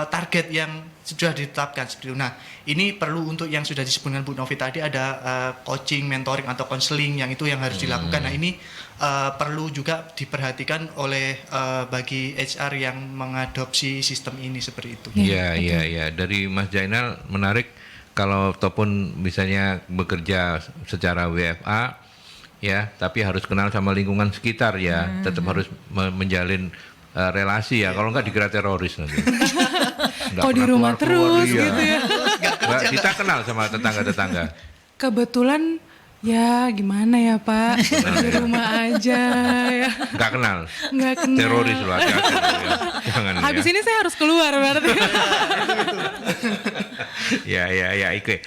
Speaker 2: target yang sudah ditetapkan seperti itu. Nah, ini perlu untuk yang sudah disebutkan Bu Novi tadi, ada coaching, mentoring atau konseling yang itu yang harus dilakukan. Nah, ini perlu juga diperhatikan oleh bagi HR yang mengadopsi sistem ini seperti itu.
Speaker 1: Iya. Dari Mas Jainal menarik kalau ataupun misalnya bekerja secara WFA ya, tapi harus kenal sama lingkungan sekitar ya, tetap harus menjalin relasi ya, kalau enggak dikira teroris nanti.
Speaker 4: Kok di rumah terus gitu ya.
Speaker 1: Enggak, kita kenal sama tetangga-tetangga.
Speaker 4: Kebetulan ya gimana ya Pak, di rumah aja ya.
Speaker 1: Enggak kenal.
Speaker 4: Nggak kenal.
Speaker 1: Teroris loh, hati-hati ya. Jangan
Speaker 4: Habis
Speaker 1: ya.
Speaker 4: ini saya harus keluar berarti.
Speaker 1: Ya, oke.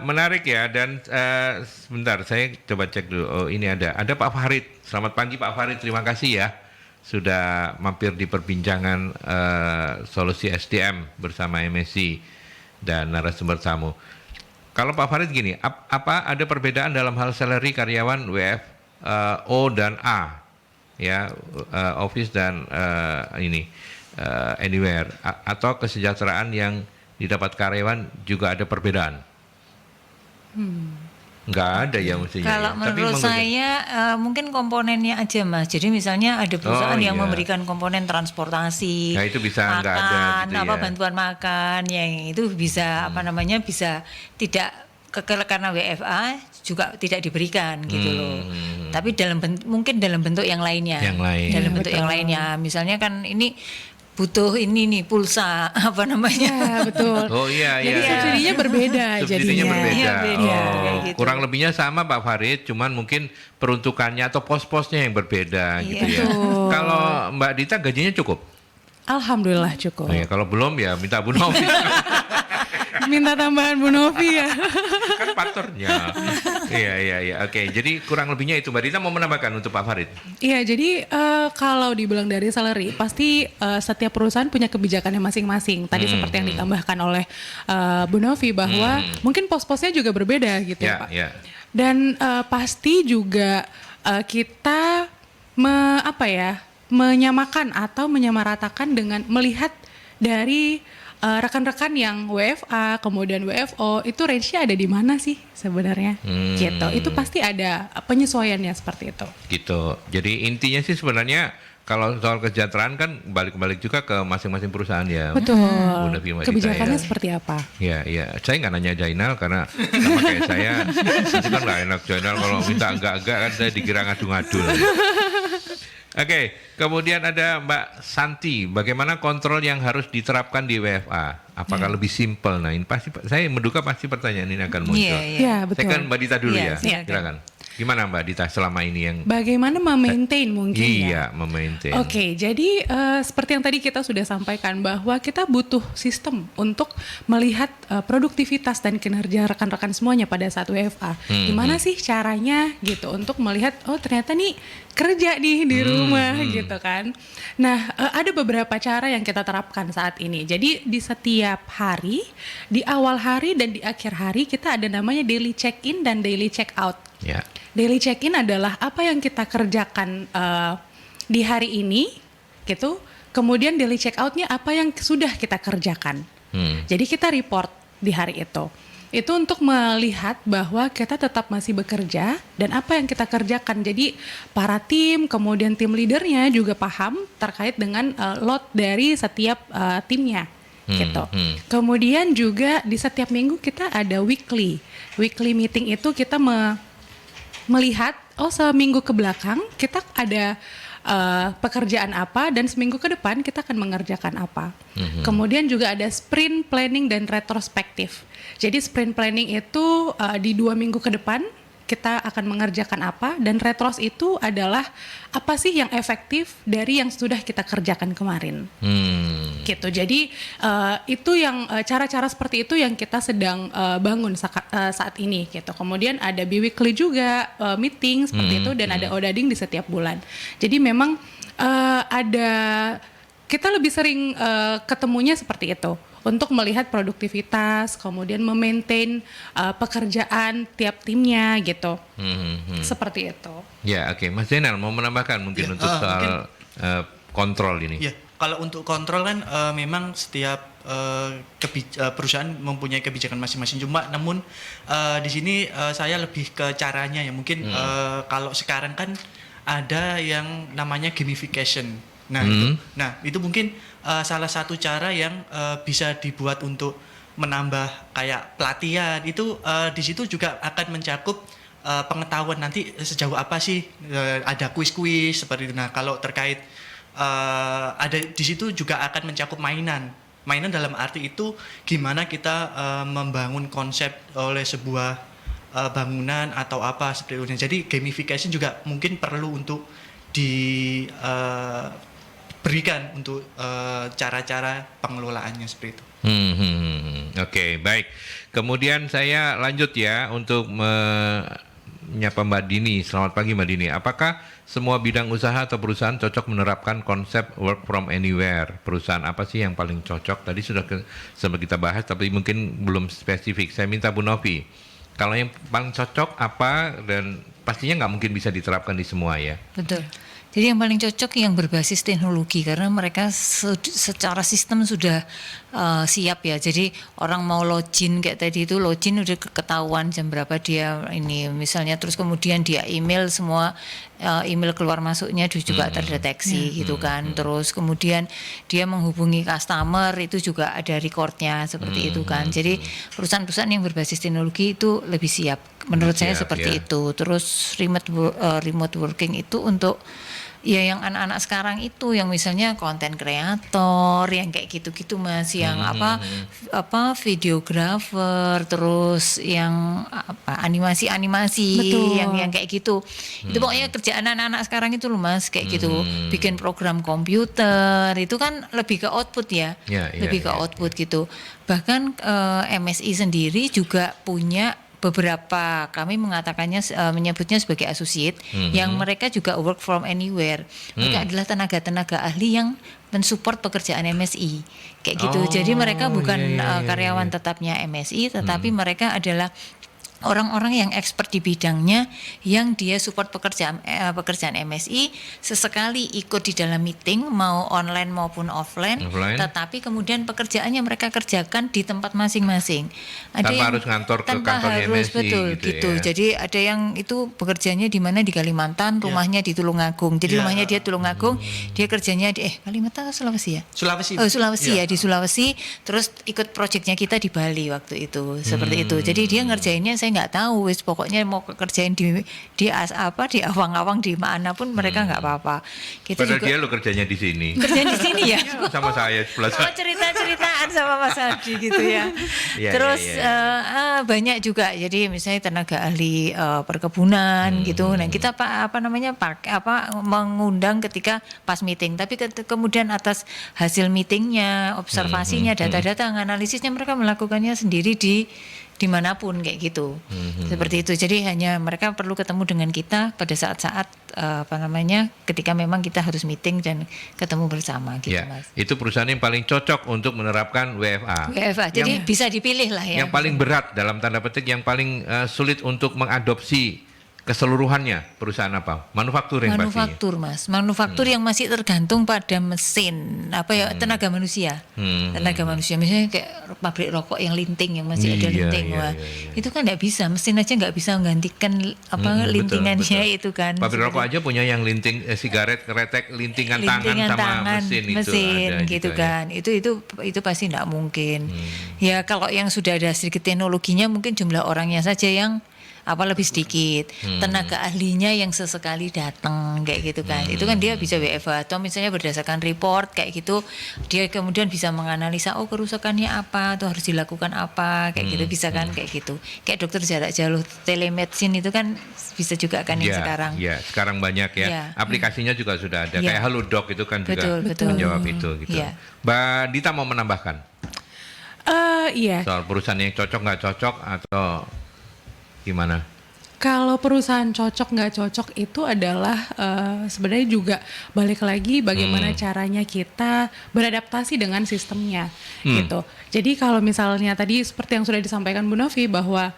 Speaker 1: Menarik ya, dan sebentar saya coba cek dulu. Oh, ini ada Pak Farid. Selamat pagi Pak Farid, terima kasih ya sudah mampir di perbincangan solusi SDM bersama MSC dan narasumber tamu. Kalau Pak Farid gini, apa ada perbedaan dalam hal salary karyawan WFO dan A, ya, office dan anywhere, atau kesejahteraan yang didapat karyawan juga ada perbedaan? Nggak ada ya mestinya.
Speaker 3: Kalau
Speaker 1: ya. Tapi
Speaker 3: menurut saya mungkin komponennya aja Mas. Jadi misalnya ada perusahaan yang
Speaker 1: iya.
Speaker 3: memberikan komponen transportasi,
Speaker 1: Nah, itu bisa nggak ada
Speaker 3: makan,
Speaker 1: gitu ya.
Speaker 3: bantuan makan, yang itu bisa bisa tidak karena WFA juga tidak diberikan gitu loh. Tapi mungkin dalam bentuk yang lainnya.
Speaker 1: Yang lain.
Speaker 3: Dalam bentuk yang lainnya. Misalnya kan ini butuh ini nih pulsa apa namanya?
Speaker 4: Ya betul.
Speaker 1: Oh iya.
Speaker 4: Jadi subsidinya berbeda
Speaker 1: Subsidinya
Speaker 4: jadinya.
Speaker 1: berbeda.
Speaker 3: Iya, beda,
Speaker 1: Oh,
Speaker 3: kayak gitu.
Speaker 1: kurang lebihnya sama Pak Farid, cuman mungkin peruntukannya atau pos-posnya yang berbeda
Speaker 3: Iya.
Speaker 1: gitu ya.
Speaker 4: Betul.
Speaker 1: Kalau Mbak Dita gajinya cukup?
Speaker 4: Alhamdulillah cukup.
Speaker 1: Oh, ya, kalau belum ya minta Bu Novi.
Speaker 4: Minta tambahan Bu Novi ya.
Speaker 1: Kan partnernya. Iya. Oke, jadi kurang lebihnya itu. Mbak Dita mau menambahkan untuk Pak Farid?
Speaker 4: Iya, jadi kalau dibilang dari salary, pasti setiap perusahaan punya kebijakannya masing-masing. Tadi seperti yang ditambahkan oleh Bu Novi bahwa mungkin pos-posnya juga berbeda gitu ya Pak.
Speaker 1: Ya.
Speaker 4: Dan pasti juga kita menyamakan atau menyamaratakan dengan melihat dari rekan-rekan yang WFA kemudian WFO itu range-nya ada di mana sih sebenarnya gitu. Itu pasti ada penyesuaiannya seperti itu.
Speaker 1: Gitu. Jadi intinya sih sebenarnya kalau soal kesejahteraan kan balik-balik juga ke masing-masing perusahaan ya.
Speaker 4: Betul.
Speaker 1: Bu Novi, Mbak Dita,
Speaker 4: Kebijakannya
Speaker 1: ya.
Speaker 4: seperti apa?
Speaker 1: Iya. Saya nggak nanya Jainal karena sama kayak saya, itu kan nggak enak Jainal kalau minta enggak kan saya dikira ngadu-ngadu. Oke, kemudian ada Mbak Santi. Bagaimana kontrol yang harus diterapkan di WFA? Apakah lebih simpel? Nah, ini pasti saya menduga pasti pertanyaan ini akan muncul.
Speaker 3: Iya.
Speaker 4: Ya, betul.
Speaker 1: Saya kan Mbak Dita dulu
Speaker 3: Iya,
Speaker 1: ya.
Speaker 3: silakan.
Speaker 1: Silakan. Gimana Mbak Dita selama ini yang
Speaker 4: Bagaimana memaintain mungkin ya?
Speaker 1: iya memaintain?
Speaker 4: Oke, jadi seperti yang tadi kita sudah sampaikan bahwa kita butuh sistem untuk melihat produktivitas dan kinerja rekan-rekan semuanya pada saat WFA. Gimana sih caranya gitu untuk melihat oh ternyata nih kerja nih di rumah gitu kan. Nah, ada beberapa cara yang kita terapkan saat ini. Jadi di setiap hari, di awal hari dan di akhir hari kita ada namanya daily check-in dan daily check-out.
Speaker 1: Ya.
Speaker 4: Daily check-in adalah apa yang kita kerjakan di hari ini, gitu. Kemudian daily check-outnya apa yang sudah kita kerjakan. Jadi kita report di hari itu. Itu untuk melihat bahwa kita tetap masih bekerja dan apa yang kita kerjakan. Jadi para tim, kemudian tim leadernya juga paham terkait dengan load dari setiap timnya. Gitu. Kemudian juga di setiap minggu kita ada weekly meeting itu kita melihat seminggu ke belakang kita ada pekerjaan apa dan seminggu ke depan kita akan mengerjakan apa. Kemudian juga ada sprint planning dan retrospektif. Jadi sprint planning itu di 2 minggu ke depan kita akan mengerjakan apa, dan retros itu adalah apa sih yang efektif dari yang sudah kita kerjakan kemarin. Gitu. Jadi itu yang cara-cara seperti itu yang kita sedang bangun saat ini gitu. Kemudian ada biweekly juga meeting seperti itu, dan ada odading di setiap bulan. Jadi memang ada, kita lebih sering ketemunya seperti itu untuk melihat produktivitas, kemudian memaintain pekerjaan tiap timnya gitu. Seperti itu.
Speaker 1: Ya, oke. Mas Zainal mau menambahkan mungkin untuk soal kontrol ini.
Speaker 2: Ya, kalau untuk kontrol kan memang setiap perusahaan mempunyai kebijakan masing-masing. Namun di sini saya lebih ke caranya ya. Mungkin kalau sekarang kan ada yang namanya gamification. Nah, itu mungkin salah satu cara yang bisa dibuat untuk menambah kayak pelatihan. Itu di situ juga akan mencakup pengetahuan nanti sejauh apa sih, ada kuis-kuis seperti itu. Nah, kalau terkait ada di situ juga akan mencakup mainan. Mainan dalam arti itu gimana kita membangun konsep oleh sebuah bangunan atau apa seperti itu. Jadi gamification juga mungkin perlu untuk diberikan untuk cara-cara pengelolaannya seperti itu.
Speaker 1: Oke, baik. Kemudian saya lanjut ya untuk menyapa Mbak Dini. Selamat pagi Mbak Dini. Apakah semua bidang usaha atau perusahaan cocok menerapkan konsep work from anywhere? Perusahaan apa sih yang paling cocok? Tadi sudah sempat kita bahas, tapi mungkin belum spesifik. Saya minta Bu Novi, kalau yang paling cocok apa, dan pastinya nggak mungkin bisa diterapkan di semua ya.
Speaker 3: Betul. Jadi yang paling cocok yang berbasis teknologi, karena mereka secara sistem sudah siap ya. Jadi orang mau login kayak tadi itu, login udah ketahuan jam berapa dia ini misalnya, terus kemudian dia email semua, email keluar masuknya juga terdeteksi gitu kan. Terus kemudian dia menghubungi customer itu juga ada recordnya seperti itu kan. Jadi perusahaan-perusahaan yang berbasis teknologi itu lebih siap menurut saya seperti itu. Terus remote working itu untuk ya yang anak-anak sekarang itu, yang misalnya konten kreator yang kayak gitu-gitu Mas, yang videographer, terus yang animasi yang kayak gitu. Itu pokoknya kerjaan anak-anak sekarang itu loh Mas, kayak gitu. Bikin program komputer itu kan lebih ke output ya. Lebih ke output gitu. Bahkan MSI sendiri juga punya beberapa, kami mengatakannya menyebutnya sebagai associate, yang mereka juga work from anywhere. Mereka adalah tenaga-tenaga ahli yang mensupport pekerjaan MSI kayak gitu. Jadi mereka bukan karyawan tetapnya MSI, tetapi mereka adalah orang-orang yang expert di bidangnya, yang dia support pekerjaan MSI, sesekali ikut di dalam meeting mau online maupun offline. Tetapi kemudian pekerjaannya mereka kerjakan di tempat masing-masing. Ada
Speaker 1: tanpa
Speaker 3: yang
Speaker 1: harus ngantor ke kantornya
Speaker 3: harus,
Speaker 1: MSI
Speaker 3: betul
Speaker 1: gitu ya.
Speaker 3: Jadi ada yang itu bekerjanya di mana, di Kalimantan, rumahnya di Tulungagung. Jadi rumahnya dia Tulungagung, dia kerjanya di Kalimantan atau Sulawesi ya?
Speaker 2: Sulawesi.
Speaker 3: Sulawesi ya, di Sulawesi. Terus ikut proyeknya kita di Bali waktu itu, seperti itu. Jadi dia ngerjainnya, saya nggak tahu, wis pokoknya mau kerjain di awang-awang di mana pun mereka nggak apa-apa. Kita
Speaker 1: Padahal
Speaker 3: juga
Speaker 1: dia lo kerjanya di sini.
Speaker 3: kerjaan di sini ya.
Speaker 1: Sama saya sebelah
Speaker 3: Oh, cerita-ceritaan sama Mas Adi gitu ya.
Speaker 1: Iya,
Speaker 3: Terus
Speaker 1: iya.
Speaker 3: banyak juga, jadi misalnya tenaga ahli perkebunan gitu. Nah kita mengundang ketika pas meeting, tapi kemudian atas hasil meetingnya, observasinya, data-data, analisisnya mereka melakukannya sendiri dimanapun kayak gitu. Seperti itu. Jadi hanya mereka perlu ketemu dengan kita pada saat-saat ketika memang kita harus meeting dan ketemu bersama gitu
Speaker 1: Ya,
Speaker 3: Mas.
Speaker 1: itu perusahaan yang paling cocok untuk menerapkan WFA.
Speaker 3: Jadi bisa dipilih lah ya.
Speaker 1: Yang paling berat dalam tanda petik, yang paling sulit untuk mengadopsi keseluruhannya perusahaan apa? Manufaktur yang pastinya.
Speaker 3: Manufaktur Mas, manufaktur yang masih tergantung pada mesin, tenaga manusia. Tenaga manusia, misalnya kayak pabrik rokok yang linting, yang masih ada linting. Itu kan nggak bisa, mesin aja nggak bisa menggantikan lintingannya betul. Itu kan.
Speaker 1: Pabrik rokok aja punya yang linting sigaret, kretek, lintingan tangan sama mesin itu
Speaker 3: gitu kan. Ya. Itu pasti nggak mungkin. Ya kalau yang sudah ada sedikit teknologinya, mungkin jumlah orangnya saja yang lebih sedikit. Tenaga ahlinya yang sesekali datang kayak gitu kan. Itu kan dia bisa WFH atau misalnya berdasarkan report kayak gitu dia kemudian bisa menganalisa kerusakannya apa atau harus dilakukan apa kayak gitu bisa kan kayak gitu. Kayak dokter jarak jauh telemedicine itu kan bisa juga kan yang sekarang.
Speaker 1: Iya, sekarang banyak ya.
Speaker 3: Iya.
Speaker 1: Aplikasinya juga sudah ada.
Speaker 3: Iya.
Speaker 1: Kayak Halodoc itu kan juga
Speaker 3: Betul.
Speaker 1: menjawab itu gitu.
Speaker 3: Iya.
Speaker 1: Mbak Dita mau menambahkan
Speaker 4: Iya.
Speaker 1: soal perusahaan yang cocok nggak cocok atau gimana?
Speaker 4: Kalau perusahaan cocok nggak cocok itu adalah sebenarnya juga balik lagi bagaimana caranya kita beradaptasi dengan sistemnya gitu. Jadi kalau misalnya tadi seperti yang sudah disampaikan Bu Novi bahwa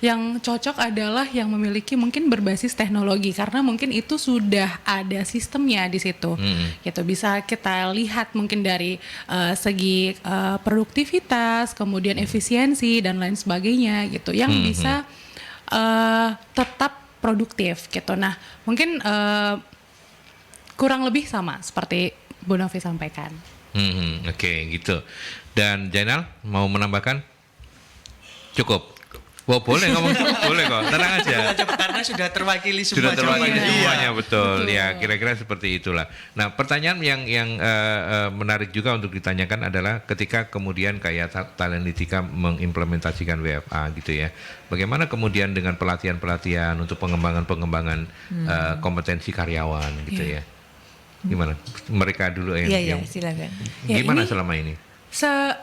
Speaker 4: yang cocok adalah yang memiliki mungkin berbasis teknologi karena mungkin itu sudah ada sistemnya di situ. Gitu bisa kita lihat mungkin dari segi produktivitas, kemudian efisiensi dan lain sebagainya gitu yang bisa tetap produktif gitu. Nah, mungkin kurang lebih sama seperti Bu Novi sampaikan.
Speaker 1: Oke, gitu. Dan Jainal mau menambahkan? Cukup. Wah, boleh ngomong cukup, boleh kok. Tenang aja.
Speaker 2: Karena sudah terwakili
Speaker 1: Sudah
Speaker 2: semua
Speaker 1: terwakili
Speaker 2: jawabannya.
Speaker 1: semuanya, betul. Ya, kira-kira seperti itulah. Nah, pertanyaan yang menarik juga untuk ditanyakan adalah ketika kemudian kayak Talentika mengimplementasikan WFA gitu ya. Bagaimana kemudian dengan pelatihan-pelatihan untuk pengembangan kompetensi karyawan gitu ya. Gimana? Mereka dulu
Speaker 3: Iya, silakan.
Speaker 4: Ya,
Speaker 1: gimana
Speaker 4: ini-
Speaker 1: selama ini?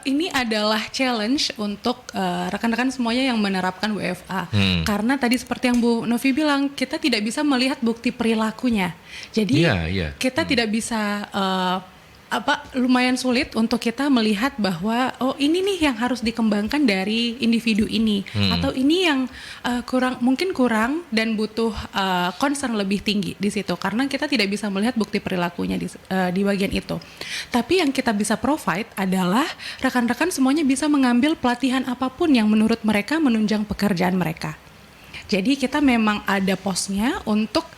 Speaker 4: Ini adalah challenge untuk rekan-rekan semuanya yang menerapkan WFA. Karena tadi seperti yang Bu Novi bilang, kita tidak bisa melihat bukti perilakunya. Jadi
Speaker 1: Iya.
Speaker 4: kita tidak bisa lumayan sulit untuk kita melihat bahwa ini nih yang harus dikembangkan dari individu ini atau ini yang mungkin kurang dan butuh concern lebih tinggi di situ karena kita tidak bisa melihat bukti perilakunya di bagian itu. Tapi yang kita bisa provide adalah rekan-rekan semuanya bisa mengambil pelatihan apapun yang menurut mereka menunjang pekerjaan mereka. Jadi kita memang ada posnya untuk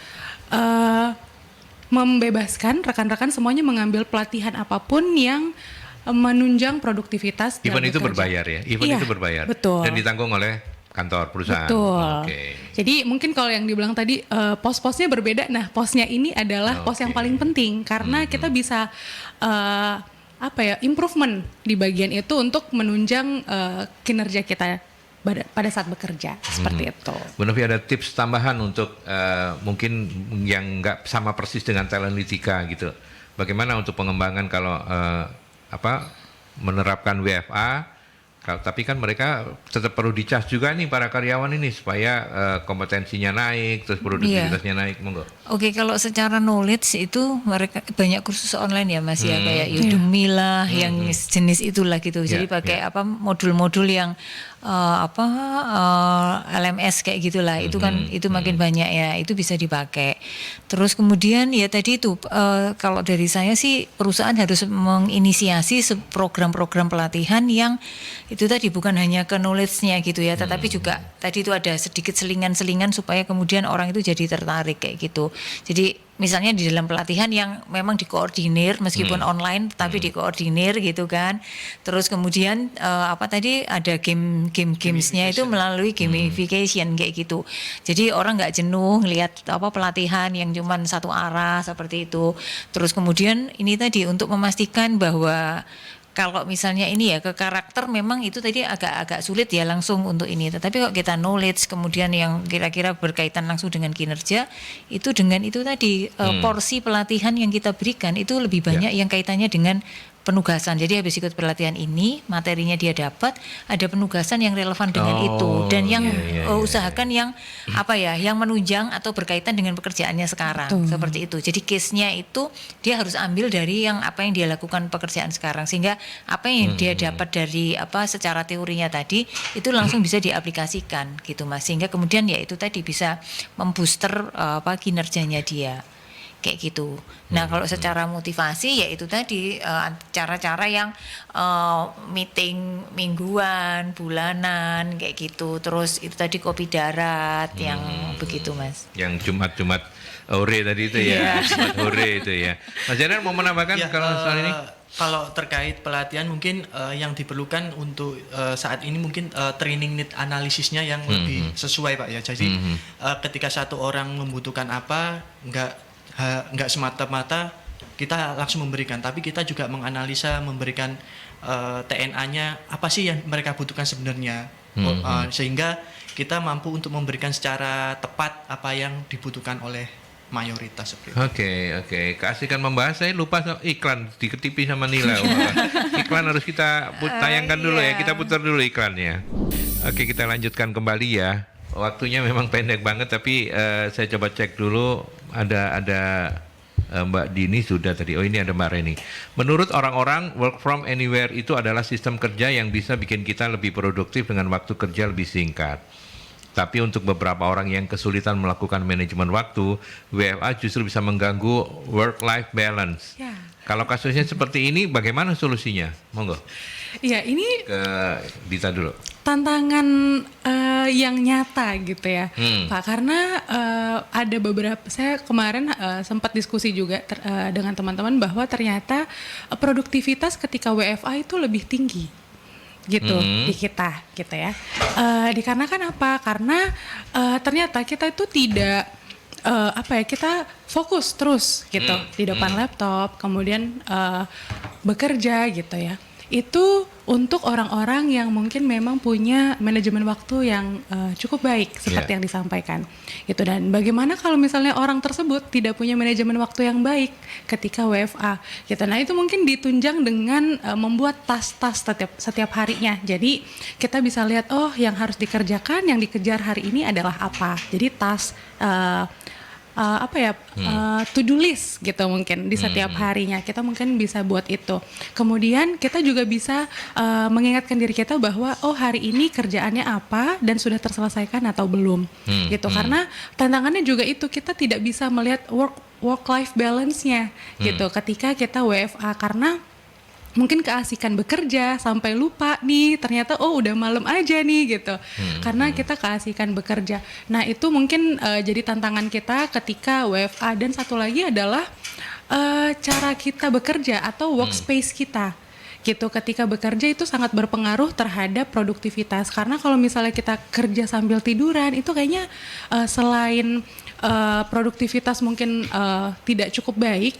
Speaker 4: membebaskan rekan-rekan semuanya mengambil pelatihan apapun yang menunjang produktivitas dalam
Speaker 1: Event itu
Speaker 4: bekerja.
Speaker 1: berbayar ya? Event
Speaker 4: Iya,
Speaker 1: itu berbayar?
Speaker 4: betul.
Speaker 1: Dan ditanggung oleh kantor perusahaan?
Speaker 4: Betul.
Speaker 1: Oke.
Speaker 4: Jadi mungkin kalau yang dibilang tadi pos-posnya berbeda. Nah, posnya ini adalah pos yang paling penting karena kita bisa improvement di bagian itu untuk menunjang kinerja kita pada saat bekerja seperti itu.
Speaker 1: Bu Novi ada tips tambahan untuk mungkin yang nggak sama persis dengan Talentika gitu. Bagaimana untuk pengembangan kalau menerapkan WFA? Tapi kan mereka tetap perlu dicas juga nih para karyawan ini supaya kompetensinya naik, terus produktivitasnya naik, monggo.
Speaker 3: Oke, kalau secara knowledge itu mereka banyak kursus online ya Mas ya kayak Udemy lah yang jenis itulah gitu. Jadi pakai modul-modul yang LMS kayak gitulah. Itu kan itu makin banyak ya. Itu bisa dipakai. Terus kemudian ya tadi itu kalau dari saya sih perusahaan harus menginisiasi program-program pelatihan yang itu tadi bukan hanya ke knowledge-nya gitu ya, tetapi juga tadi itu ada sedikit selingan-selingan supaya kemudian orang itu jadi tertarik kayak gitu. Jadi misalnya di dalam pelatihan yang memang dikoordinir meskipun online tapi dikoordinir gitu kan. Terus kemudian ada gamesnya itu melalui gamification kayak gitu. Jadi orang nggak jenuh lihat pelatihan yang cuman satu arah seperti itu. Terus kemudian ini tadi untuk memastikan bahwa kalau misalnya ini ya ke karakter memang itu tadi agak sulit ya langsung untuk ini. Tetapi kalau kita knowledge kemudian yang kira-kira berkaitan langsung dengan kinerja itu dengan itu tadi porsi pelatihan yang kita berikan itu lebih banyak yang kaitannya dengan penugasan. Jadi habis ikut pelatihan ini materinya dia dapat ada penugasan yang relevan dengan itu dan yang usahakan yang yang menunjang atau berkaitan dengan pekerjaannya sekarang. Seperti itu. Jadi case-nya itu dia harus ambil dari yang apa yang dia lakukan pekerjaan sekarang sehingga apa yang dia dapat dari secara teorinya tadi itu langsung bisa diaplikasikan gitu Mas. Sehingga kemudian ya itu tadi bisa membooster kinerjanya dia. Kayak gitu. Nah kalau secara motivasi ya itu tadi cara-cara yang meeting mingguan, bulanan kayak gitu. Terus itu tadi kopi darat yang begitu Mas.
Speaker 1: Yang Jumat hore tadi itu ya, Jumat hore itu ya. Mas Jainal mau menambahkan kalau soal ini?
Speaker 2: kalau terkait pelatihan mungkin yang diperlukan untuk saat ini mungkin training need analisisnya yang lebih sesuai Pak ya. Jadi ketika satu orang membutuhkan apa, nggak semata-mata kita langsung memberikan, tapi kita juga menganalisa, memberikan TNA-nya apa sih yang mereka butuhkan sebenarnya, sehingga kita mampu untuk memberikan secara tepat apa yang dibutuhkan oleh mayoritas seperti itu.
Speaker 1: Oke. Keasikan membahas, saya lupa iklan diketipi sama Nila. Iklan harus kita tayangkan dulu ya, kita putar dulu iklannya. Oke, kita lanjutkan kembali ya. Waktunya memang pendek banget, tapi saya coba cek dulu ada Mbak Dini sudah tadi. Oh, ini ada Mbak Reni. Menurut orang-orang, work from anywhere itu adalah sistem kerja yang bisa bikin kita lebih produktif dengan waktu kerja lebih singkat. Tapi untuk beberapa orang yang kesulitan melakukan manajemen waktu, WFA justru bisa mengganggu work-life balance.
Speaker 4: Ya.
Speaker 1: Kalau kasusnya seperti ini, bagaimana solusinya? Monggo.
Speaker 4: Iya, ini
Speaker 1: Ke Dita dulu.
Speaker 4: tantangan yang nyata gitu ya, Pak. Karena ada beberapa, saya kemarin sempat diskusi juga dengan teman-teman bahwa ternyata produktivitas ketika WFA itu lebih tinggi gitu di kita gitu ya. Dikarenakan apa? Karena ternyata kita itu tidak kita fokus terus gitu di depan laptop, kemudian bekerja gitu ya. Itu untuk orang-orang yang mungkin memang punya manajemen waktu yang cukup baik seperti yang disampaikan gitu. Dan bagaimana kalau misalnya orang tersebut tidak punya manajemen waktu yang baik ketika WFA gitu. Nah, itu mungkin ditunjang dengan membuat tas-tas setiap harinya. Jadi kita bisa lihat, oh, yang harus dikerjakan, yang dikejar hari ini adalah apa. Jadi tas to-do list gitu mungkin di setiap harinya kita mungkin bisa buat itu. Kemudian kita juga bisa mengingatkan diri kita bahwa oh, hari ini kerjaannya apa dan sudah terselesaikan atau belum gitu. Karena tantangannya juga itu, kita tidak bisa melihat work life balance-nya gitu ketika kita WFA, karena mungkin keasikan bekerja sampai lupa nih ternyata oh udah malam aja nih gitu, karena kita keasikan bekerja. Nah, itu mungkin jadi tantangan kita ketika WFA. Dan satu lagi adalah cara kita bekerja atau workspace kita gitu. Ketika bekerja itu sangat berpengaruh terhadap produktivitas, karena kalau misalnya kita kerja sambil tiduran itu kayaknya selain produktivitas mungkin tidak cukup baik,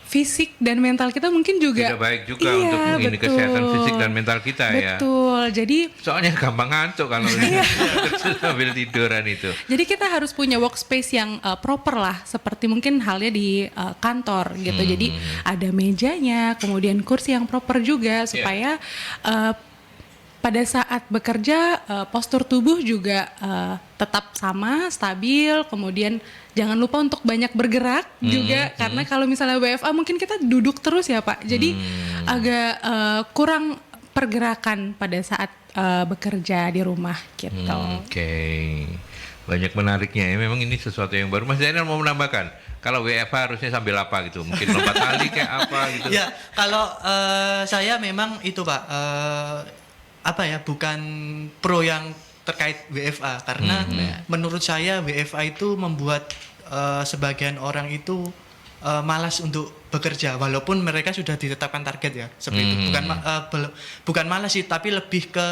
Speaker 4: fisik dan mental kita mungkin juga
Speaker 1: tidak baik juga untuk ini kesehatan fisik dan mental kita ya.
Speaker 4: Betul. Jadi
Speaker 1: soalnya gampang ngantuk kalau sambil tiduran itu.
Speaker 4: Jadi kita harus punya workspace yang proper lah, seperti mungkin halnya di kantor gitu. Jadi ada mejanya, kemudian kursi yang proper juga supaya pada saat bekerja postur tubuh juga tetap sama, stabil. Kemudian jangan lupa untuk banyak bergerak juga, karena kalau misalnya WFA mungkin kita duduk terus ya Pak. Jadi agak kurang pergerakan pada saat bekerja di rumah gitu.
Speaker 1: Oke. Banyak menariknya ya. Memang ini sesuatu yang baru. Mas Zainal mau menambahkan, kalau WFA harusnya sambil apa gitu? Mungkin lompat tali kayak apa gitu?
Speaker 2: Ya, kalau saya memang itu Pak, bukan pro yang terkait WFA, karena menurut saya WFA itu membuat sebagian orang itu malas untuk bekerja walaupun mereka sudah ditetapkan target ya seperti itu. Bukan malas sih, tapi lebih ke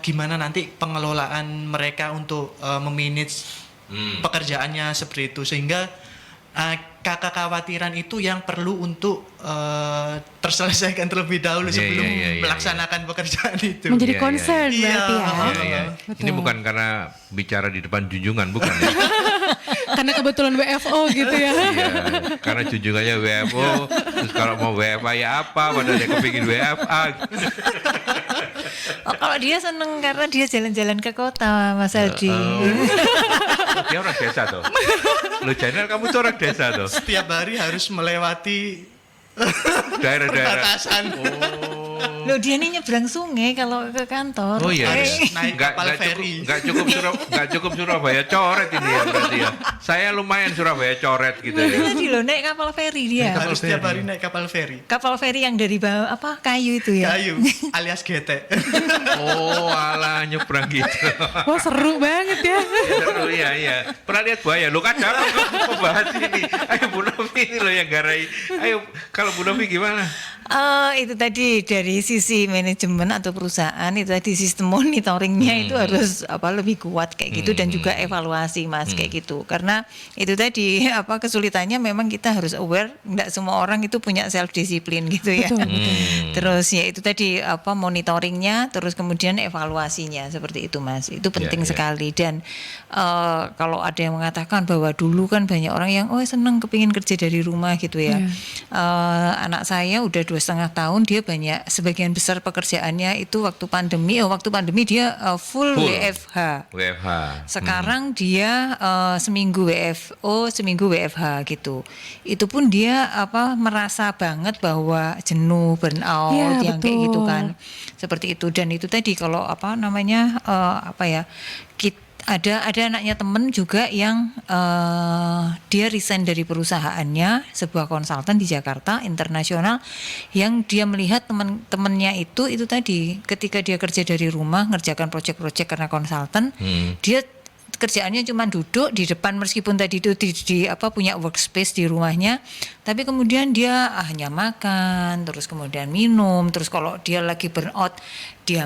Speaker 2: gimana nanti pengelolaan mereka untuk memanage pekerjaannya seperti itu, sehingga kekhawatiran itu yang perlu untuk terselesaikan terlebih dahulu sebelum melaksanakan pekerjaan itu.
Speaker 4: Menjadi concern berarti ya.
Speaker 1: Ini bukan karena bicara di depan junjungan, bukan ya?
Speaker 4: Karena kebetulan WFO gitu ya.
Speaker 1: Iya, karena junjungannya WFO, terus kalau mau WFA ya apa, padahal dia kepingin WFA.
Speaker 3: Oh, kalau dia seneng karena dia jalan-jalan ke kota, Mas Aldi.
Speaker 1: Dia orang desa tuh. Lu Jainal, kamu tuh orang desa tuh.
Speaker 2: Setiap hari harus melewati
Speaker 1: Daerah-daerah.
Speaker 2: batasan.
Speaker 1: Oh,
Speaker 3: Loh dia nih nyebrang sungai kalau ke kantor.
Speaker 1: Oh iya,
Speaker 3: Eh,
Speaker 1: iya.
Speaker 2: Naik kapal feri.
Speaker 1: Nggak cukup Surabaya coret ini ya berarti ya. Saya lumayan Surabaya coret gitu
Speaker 3: Itu
Speaker 1: ya.
Speaker 3: tadi loh naik kapal feri dia.
Speaker 2: Harus tiap hari naik kapal feri.
Speaker 3: Kapal feri yang dari bawah apa kayu itu ya.
Speaker 2: Kayu alias GT.
Speaker 1: Oh, alah nyebrang gitu.
Speaker 4: Wah seru banget ya.
Speaker 1: Seru ya, iya. Pernah lihat buaya? Lo kan jangan membahas ini. Ayo Bu Novi ini loh yang garai. Ayo, kalau Bu Novi gimana?
Speaker 3: Itu tadi dari sisi manajemen atau perusahaan itu tadi sistem monitoringnya itu harus lebih kuat kayak gitu dan juga evaluasi Mas kayak gitu karena itu tadi kesulitannya memang kita harus aware nggak semua orang itu punya self discipline gitu ya. Terus ya itu tadi monitoringnya terus kemudian evaluasinya seperti itu Mas itu penting sekali dan kalau ada yang mengatakan bahwa dulu kan banyak orang yang seneng kepingin kerja dari rumah gitu ya. Anak saya udah 2,5 tahun dia banyak sebagian besar pekerjaannya itu waktu pandemi dia full WFH. Sekarang dia seminggu WFO seminggu WFH gitu. Itu pun dia merasa banget bahwa jenuh burnout yang kayak gitu kan. Seperti itu dan itu tadi kalau ada anaknya temen juga yang dia resign dari perusahaannya sebuah konsultan di Jakarta internasional yang dia melihat teman-temannya itu tadi ketika dia kerja dari rumah ngerjakan proyek-proyek karena konsultan dia kerjaannya cuma duduk di depan meskipun tadi itu di punya workspace di rumahnya tapi kemudian dia hanya makan terus kemudian minum terus kalau dia lagi burnout dia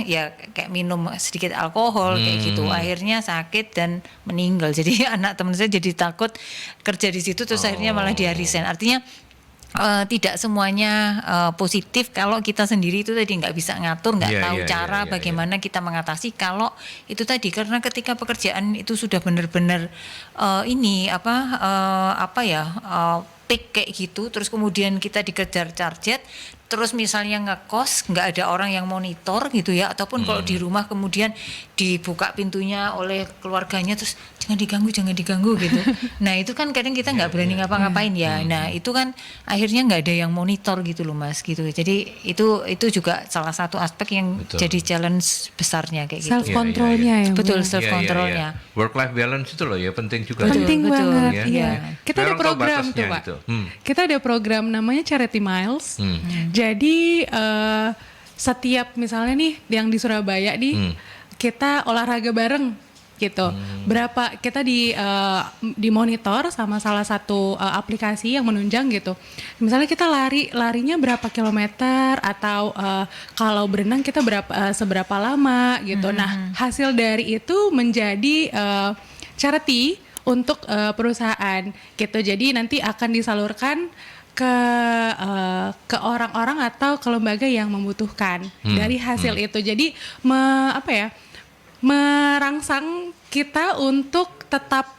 Speaker 3: ya kayak minum sedikit alkohol kayak gitu akhirnya sakit dan meninggal jadi anak teman saya jadi takut kerja di situ terus akhirnya malah dia resign artinya tidak semuanya positif kalau kita sendiri itu tadi nggak bisa ngatur nggak tahu cara bagaimana kita mengatasi kalau itu tadi karena ketika pekerjaan itu sudah benar-benar peak kayak gitu terus kemudian kita dikejar target terus misalnya ngekos nggak ada orang yang monitor gitu ya ataupun kalau di rumah kemudian dibuka pintunya oleh keluarganya terus jangan diganggu gitu nah itu kan kadang kita nggak berani ngapa-ngapain ya nah itu kan akhirnya nggak ada yang monitor gitu loh Mas gitu jadi itu juga salah satu aspek yang jadi challenge besarnya kayak gitu
Speaker 4: Self controlnya ya.
Speaker 3: Betul self controlnya.
Speaker 1: Work life balance itu loh ya penting juga.
Speaker 4: Penting
Speaker 3: Betul.
Speaker 4: banget.
Speaker 1: Ya.
Speaker 4: Kita ada
Speaker 1: Orang tahu
Speaker 4: program
Speaker 1: batasnya
Speaker 4: tuh Pak.
Speaker 1: gitu.
Speaker 4: Kita ada program namanya Charity Miles. Jadi setiap misalnya nih yang di Surabaya nih kita olahraga bareng gitu. Berapa kita dimonitor sama salah satu aplikasi yang menunjang gitu. Misalnya kita larinya berapa kilometer atau kalau berenang kita seberapa lama gitu. Nah, hasil dari itu menjadi charity untuk perusahaan gitu. Jadi nanti akan disalurkan ke orang-orang atau ke lembaga yang membutuhkan dari hasil itu. Jadi merangsang kita untuk tetap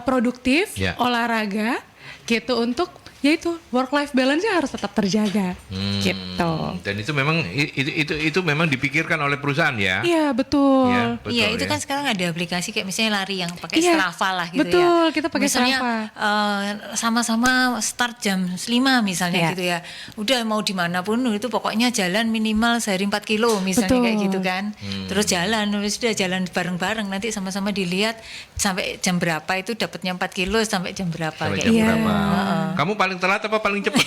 Speaker 4: produktif, olahraga gitu untuk yaitu work life balance-nya harus tetap terjaga gitu.
Speaker 1: Dan itu memang itu memang dipikirkan oleh perusahaan ya.
Speaker 4: Iya, betul.
Speaker 3: Iya, itu kan sekarang ada aplikasi kayak misalnya lari yang pakai Strava lah gitu
Speaker 4: betul,
Speaker 3: ya.
Speaker 4: kita pakai
Speaker 3: misalnya,
Speaker 4: Strava.
Speaker 3: Sama-sama start jam 5 misalnya gitu ya. Udah mau dimanapun itu pokoknya jalan minimal sehari 4 kilo misalnya kayak gitu kan. Terus sudah jalan bareng-bareng nanti sama-sama dilihat sampai jam berapa itu dapatnya 4 kilo sampai jam berapa
Speaker 1: Sampai
Speaker 3: kayak
Speaker 1: jam
Speaker 3: gitu.
Speaker 1: berapa? Kamu paling telat apa paling cepat?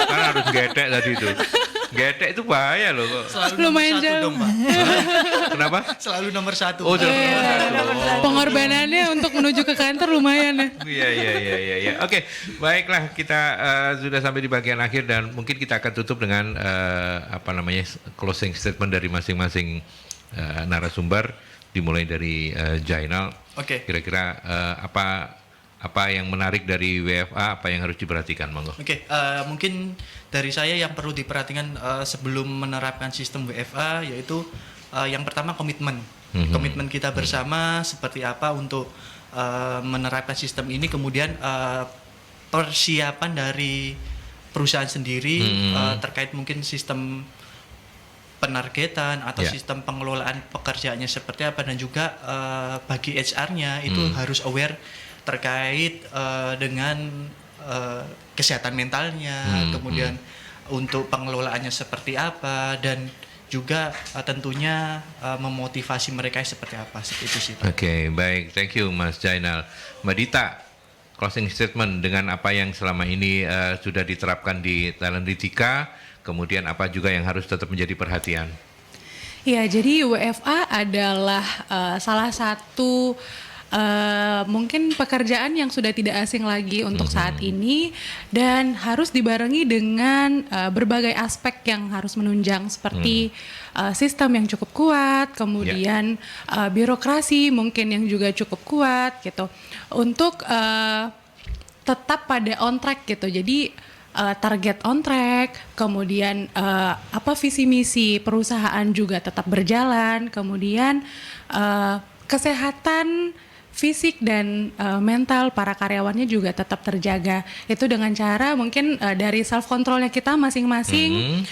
Speaker 1: Kan harus getek tadi itu. Getek itu bahaya loh.
Speaker 2: Selalu
Speaker 4: Lumayan
Speaker 2: nomor 1
Speaker 4: jauh.
Speaker 2: dong, Pak.
Speaker 1: Kenapa?
Speaker 2: Selalu nomor 1.
Speaker 1: Oh, nomor satu.
Speaker 4: Pengorbanannya untuk menuju ke kantor lumayan ya.
Speaker 1: Iya. Oke, baiklah kita sudah sampai di bagian akhir dan mungkin kita akan tutup dengan closing statement dari masing-masing narasumber dimulai dari Jainal.
Speaker 2: Oke.
Speaker 1: Kira-kira apa yang menarik dari WFA, apa yang harus diperhatikan, monggo.
Speaker 2: Oke, mungkin dari saya yang perlu diperhatikan sebelum menerapkan sistem WFA yaitu yang pertama komitmen. Komitmen kita bersama seperti apa untuk menerapkan sistem ini, kemudian persiapan dari perusahaan sendiri terkait mungkin sistem penargetan atau sistem pengelolaan pekerjaannya seperti apa, dan juga bagi HR-nya itu harus aware terkait dengan kesehatan mentalnya, kemudian untuk pengelolaannya seperti apa, dan juga tentunya memotivasi mereka seperti apa, seperti itu sih Pak.
Speaker 1: Oke, baik, thank you Mas Jainal. Mbak Dita, closing statement dengan apa yang selama ini sudah diterapkan di Talentika, kemudian apa juga yang harus tetap menjadi perhatian?
Speaker 4: Ya, jadi WFA adalah salah satu mungkin pekerjaan yang sudah tidak asing lagi untuk saat ini, dan harus dibarengi dengan berbagai aspek yang harus menunjang seperti sistem yang cukup kuat, kemudian birokrasi mungkin yang juga cukup kuat gitu untuk tetap pada on track gitu. Jadi target on track, kemudian visi misi perusahaan juga tetap berjalan, kemudian kesehatan fisik dan mental para karyawannya juga tetap terjaga. Itu dengan cara mungkin dari self controlnya kita masing-masing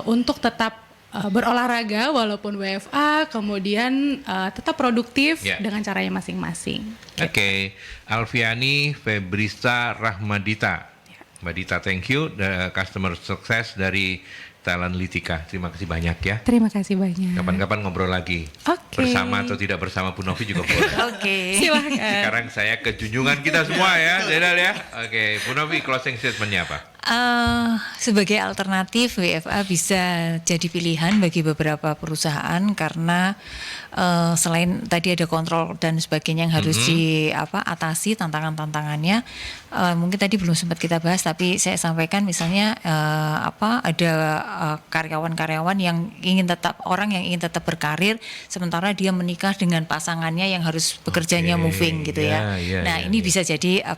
Speaker 4: untuk tetap berolahraga walaupun WFA, kemudian tetap produktif dengan caranya masing-masing.
Speaker 1: Oke, Alfiani Febrista Rahmadita. Mbak Dita, thank you. The customer success dari Talentika. Terima kasih banyak ya.
Speaker 4: Terima kasih banyak.
Speaker 1: Kapan-kapan ngobrol lagi.
Speaker 4: Oke.
Speaker 1: Bersama atau tidak bersama Bu Novi juga boleh.
Speaker 3: Oke.
Speaker 4: Silahkan.
Speaker 1: Sekarang saya ke junjungan kita semua ya, Zainal ya. Oke, Bu Novi, closing statement-nya apa?
Speaker 3: Sebagai alternatif WFA bisa jadi pilihan bagi beberapa perusahaan karena selain tadi ada kontrol dan sebagainya yang harus atasi tantangan-tantangannya, mungkin tadi belum sempat kita bahas tapi saya sampaikan misalnya ada karyawan-karyawan yang ingin tetap berkarir sementara dia menikah dengan pasangannya yang harus bekerjanya moving gitu ya. Ini bisa jadi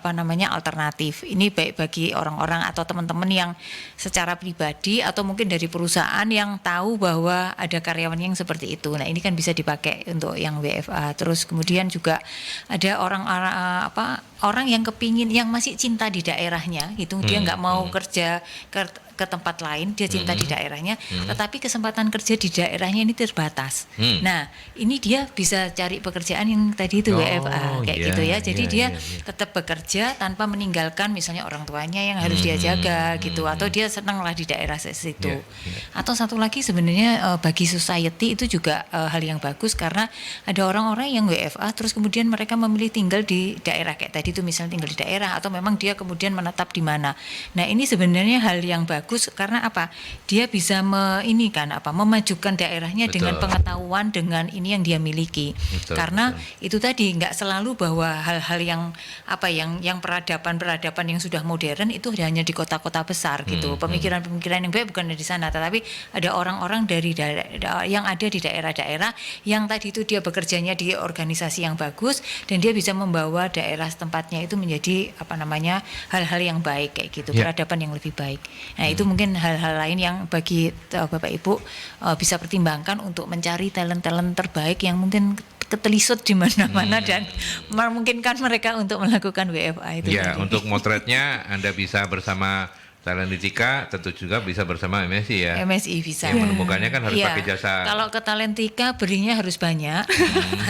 Speaker 3: alternatif. Ini baik bagi orang-orang atau teman-teman yang secara pribadi atau mungkin dari perusahaan yang tahu bahwa ada karyawan yang seperti itu. Nah, ini kan bisa dipakai untuk yang WFA. Terus kemudian juga ada orang yang kepingin, yang masih cinta di daerahnya gitu. Dia nggak mau kerja ke tempat lain, dia cinta di daerahnya, tetapi kesempatan kerja di daerahnya ini terbatas. Nah, ini dia bisa cari pekerjaan yang tadi itu WFA kayak gitu ya. Jadi dia tetap bekerja tanpa meninggalkan misalnya orang tuanya yang harus dia jaga gitu, atau dia senang lah di daerah situ. Atau satu lagi sebenarnya bagi society itu juga hal yang bagus karena ada orang-orang yang WFA terus kemudian mereka memilih tinggal di daerah kayak tadi itu misalnya tinggal di daerah atau memang dia kemudian menetap di mana. Nah, ini sebenarnya hal yang bagus karena apa? Dia bisa memajukan daerahnya dengan pengetahuan dengan ini yang dia miliki. Karena itu tadi nggak selalu bahwa hal-hal yang peradaban yang sudah modern itu hanya di kota-kota besar gitu. Pemikiran-pemikiran yang baik bukan di sana, tetapi ada orang-orang dari daerah yang ada di daerah-daerah yang tadi itu dia bekerjanya di organisasi yang bagus dan dia bisa membawa daerah tempatnya itu menjadi hal-hal yang baik kayak gitu, peradaban yang lebih baik. Nah, itu mungkin hal-hal lain yang bagi Bapak Ibu bisa pertimbangkan untuk mencari talent-talent terbaik yang mungkin ketelisut di mana-mana dan memungkinkan mereka untuk melakukan WFA itu.
Speaker 1: Ya, untuk motretnya Anda bisa bersama Talentika, tentu juga bisa bersama MSI ya.
Speaker 3: MSI bisa.
Speaker 1: Yang menemukannya kan harus pakai jasa.
Speaker 3: Kalau ke Talentika berinya harus banyak,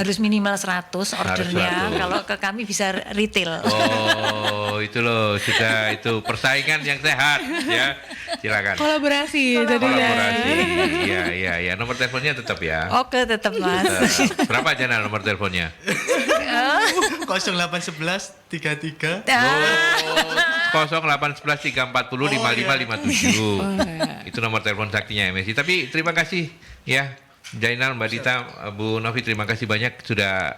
Speaker 3: harus minimal 100 ordernya. Kalau ke kami bisa retail.
Speaker 1: Oh, itu loh, sudah itu persaingan yang sehat ya. Silakan.
Speaker 4: Kolaborasi.
Speaker 1: Iya. Nomor teleponnya tetap ya.
Speaker 3: Oke, tetap Mas.
Speaker 1: Berapa aja nomor teleponnya?
Speaker 2: 0811 33
Speaker 1: 0811 340 5557. Itu nomor telepon saktinya MSI. Tapi terima kasih ya Jainal, Mbak Dita, Bu Novi, terima kasih banyak sudah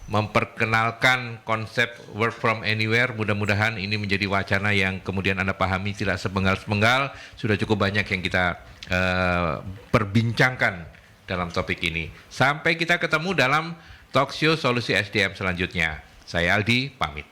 Speaker 1: memperkenalkan konsep work from anywhere. Mudah-mudahan ini menjadi wacana yang kemudian Anda pahami tidak sepenggal-sepenggal. Sudah cukup banyak yang kita perbincangkan dalam topik ini. Sampai kita ketemu dalam Talk Show Solusi SDM selanjutnya. Saya Aldi, pamit.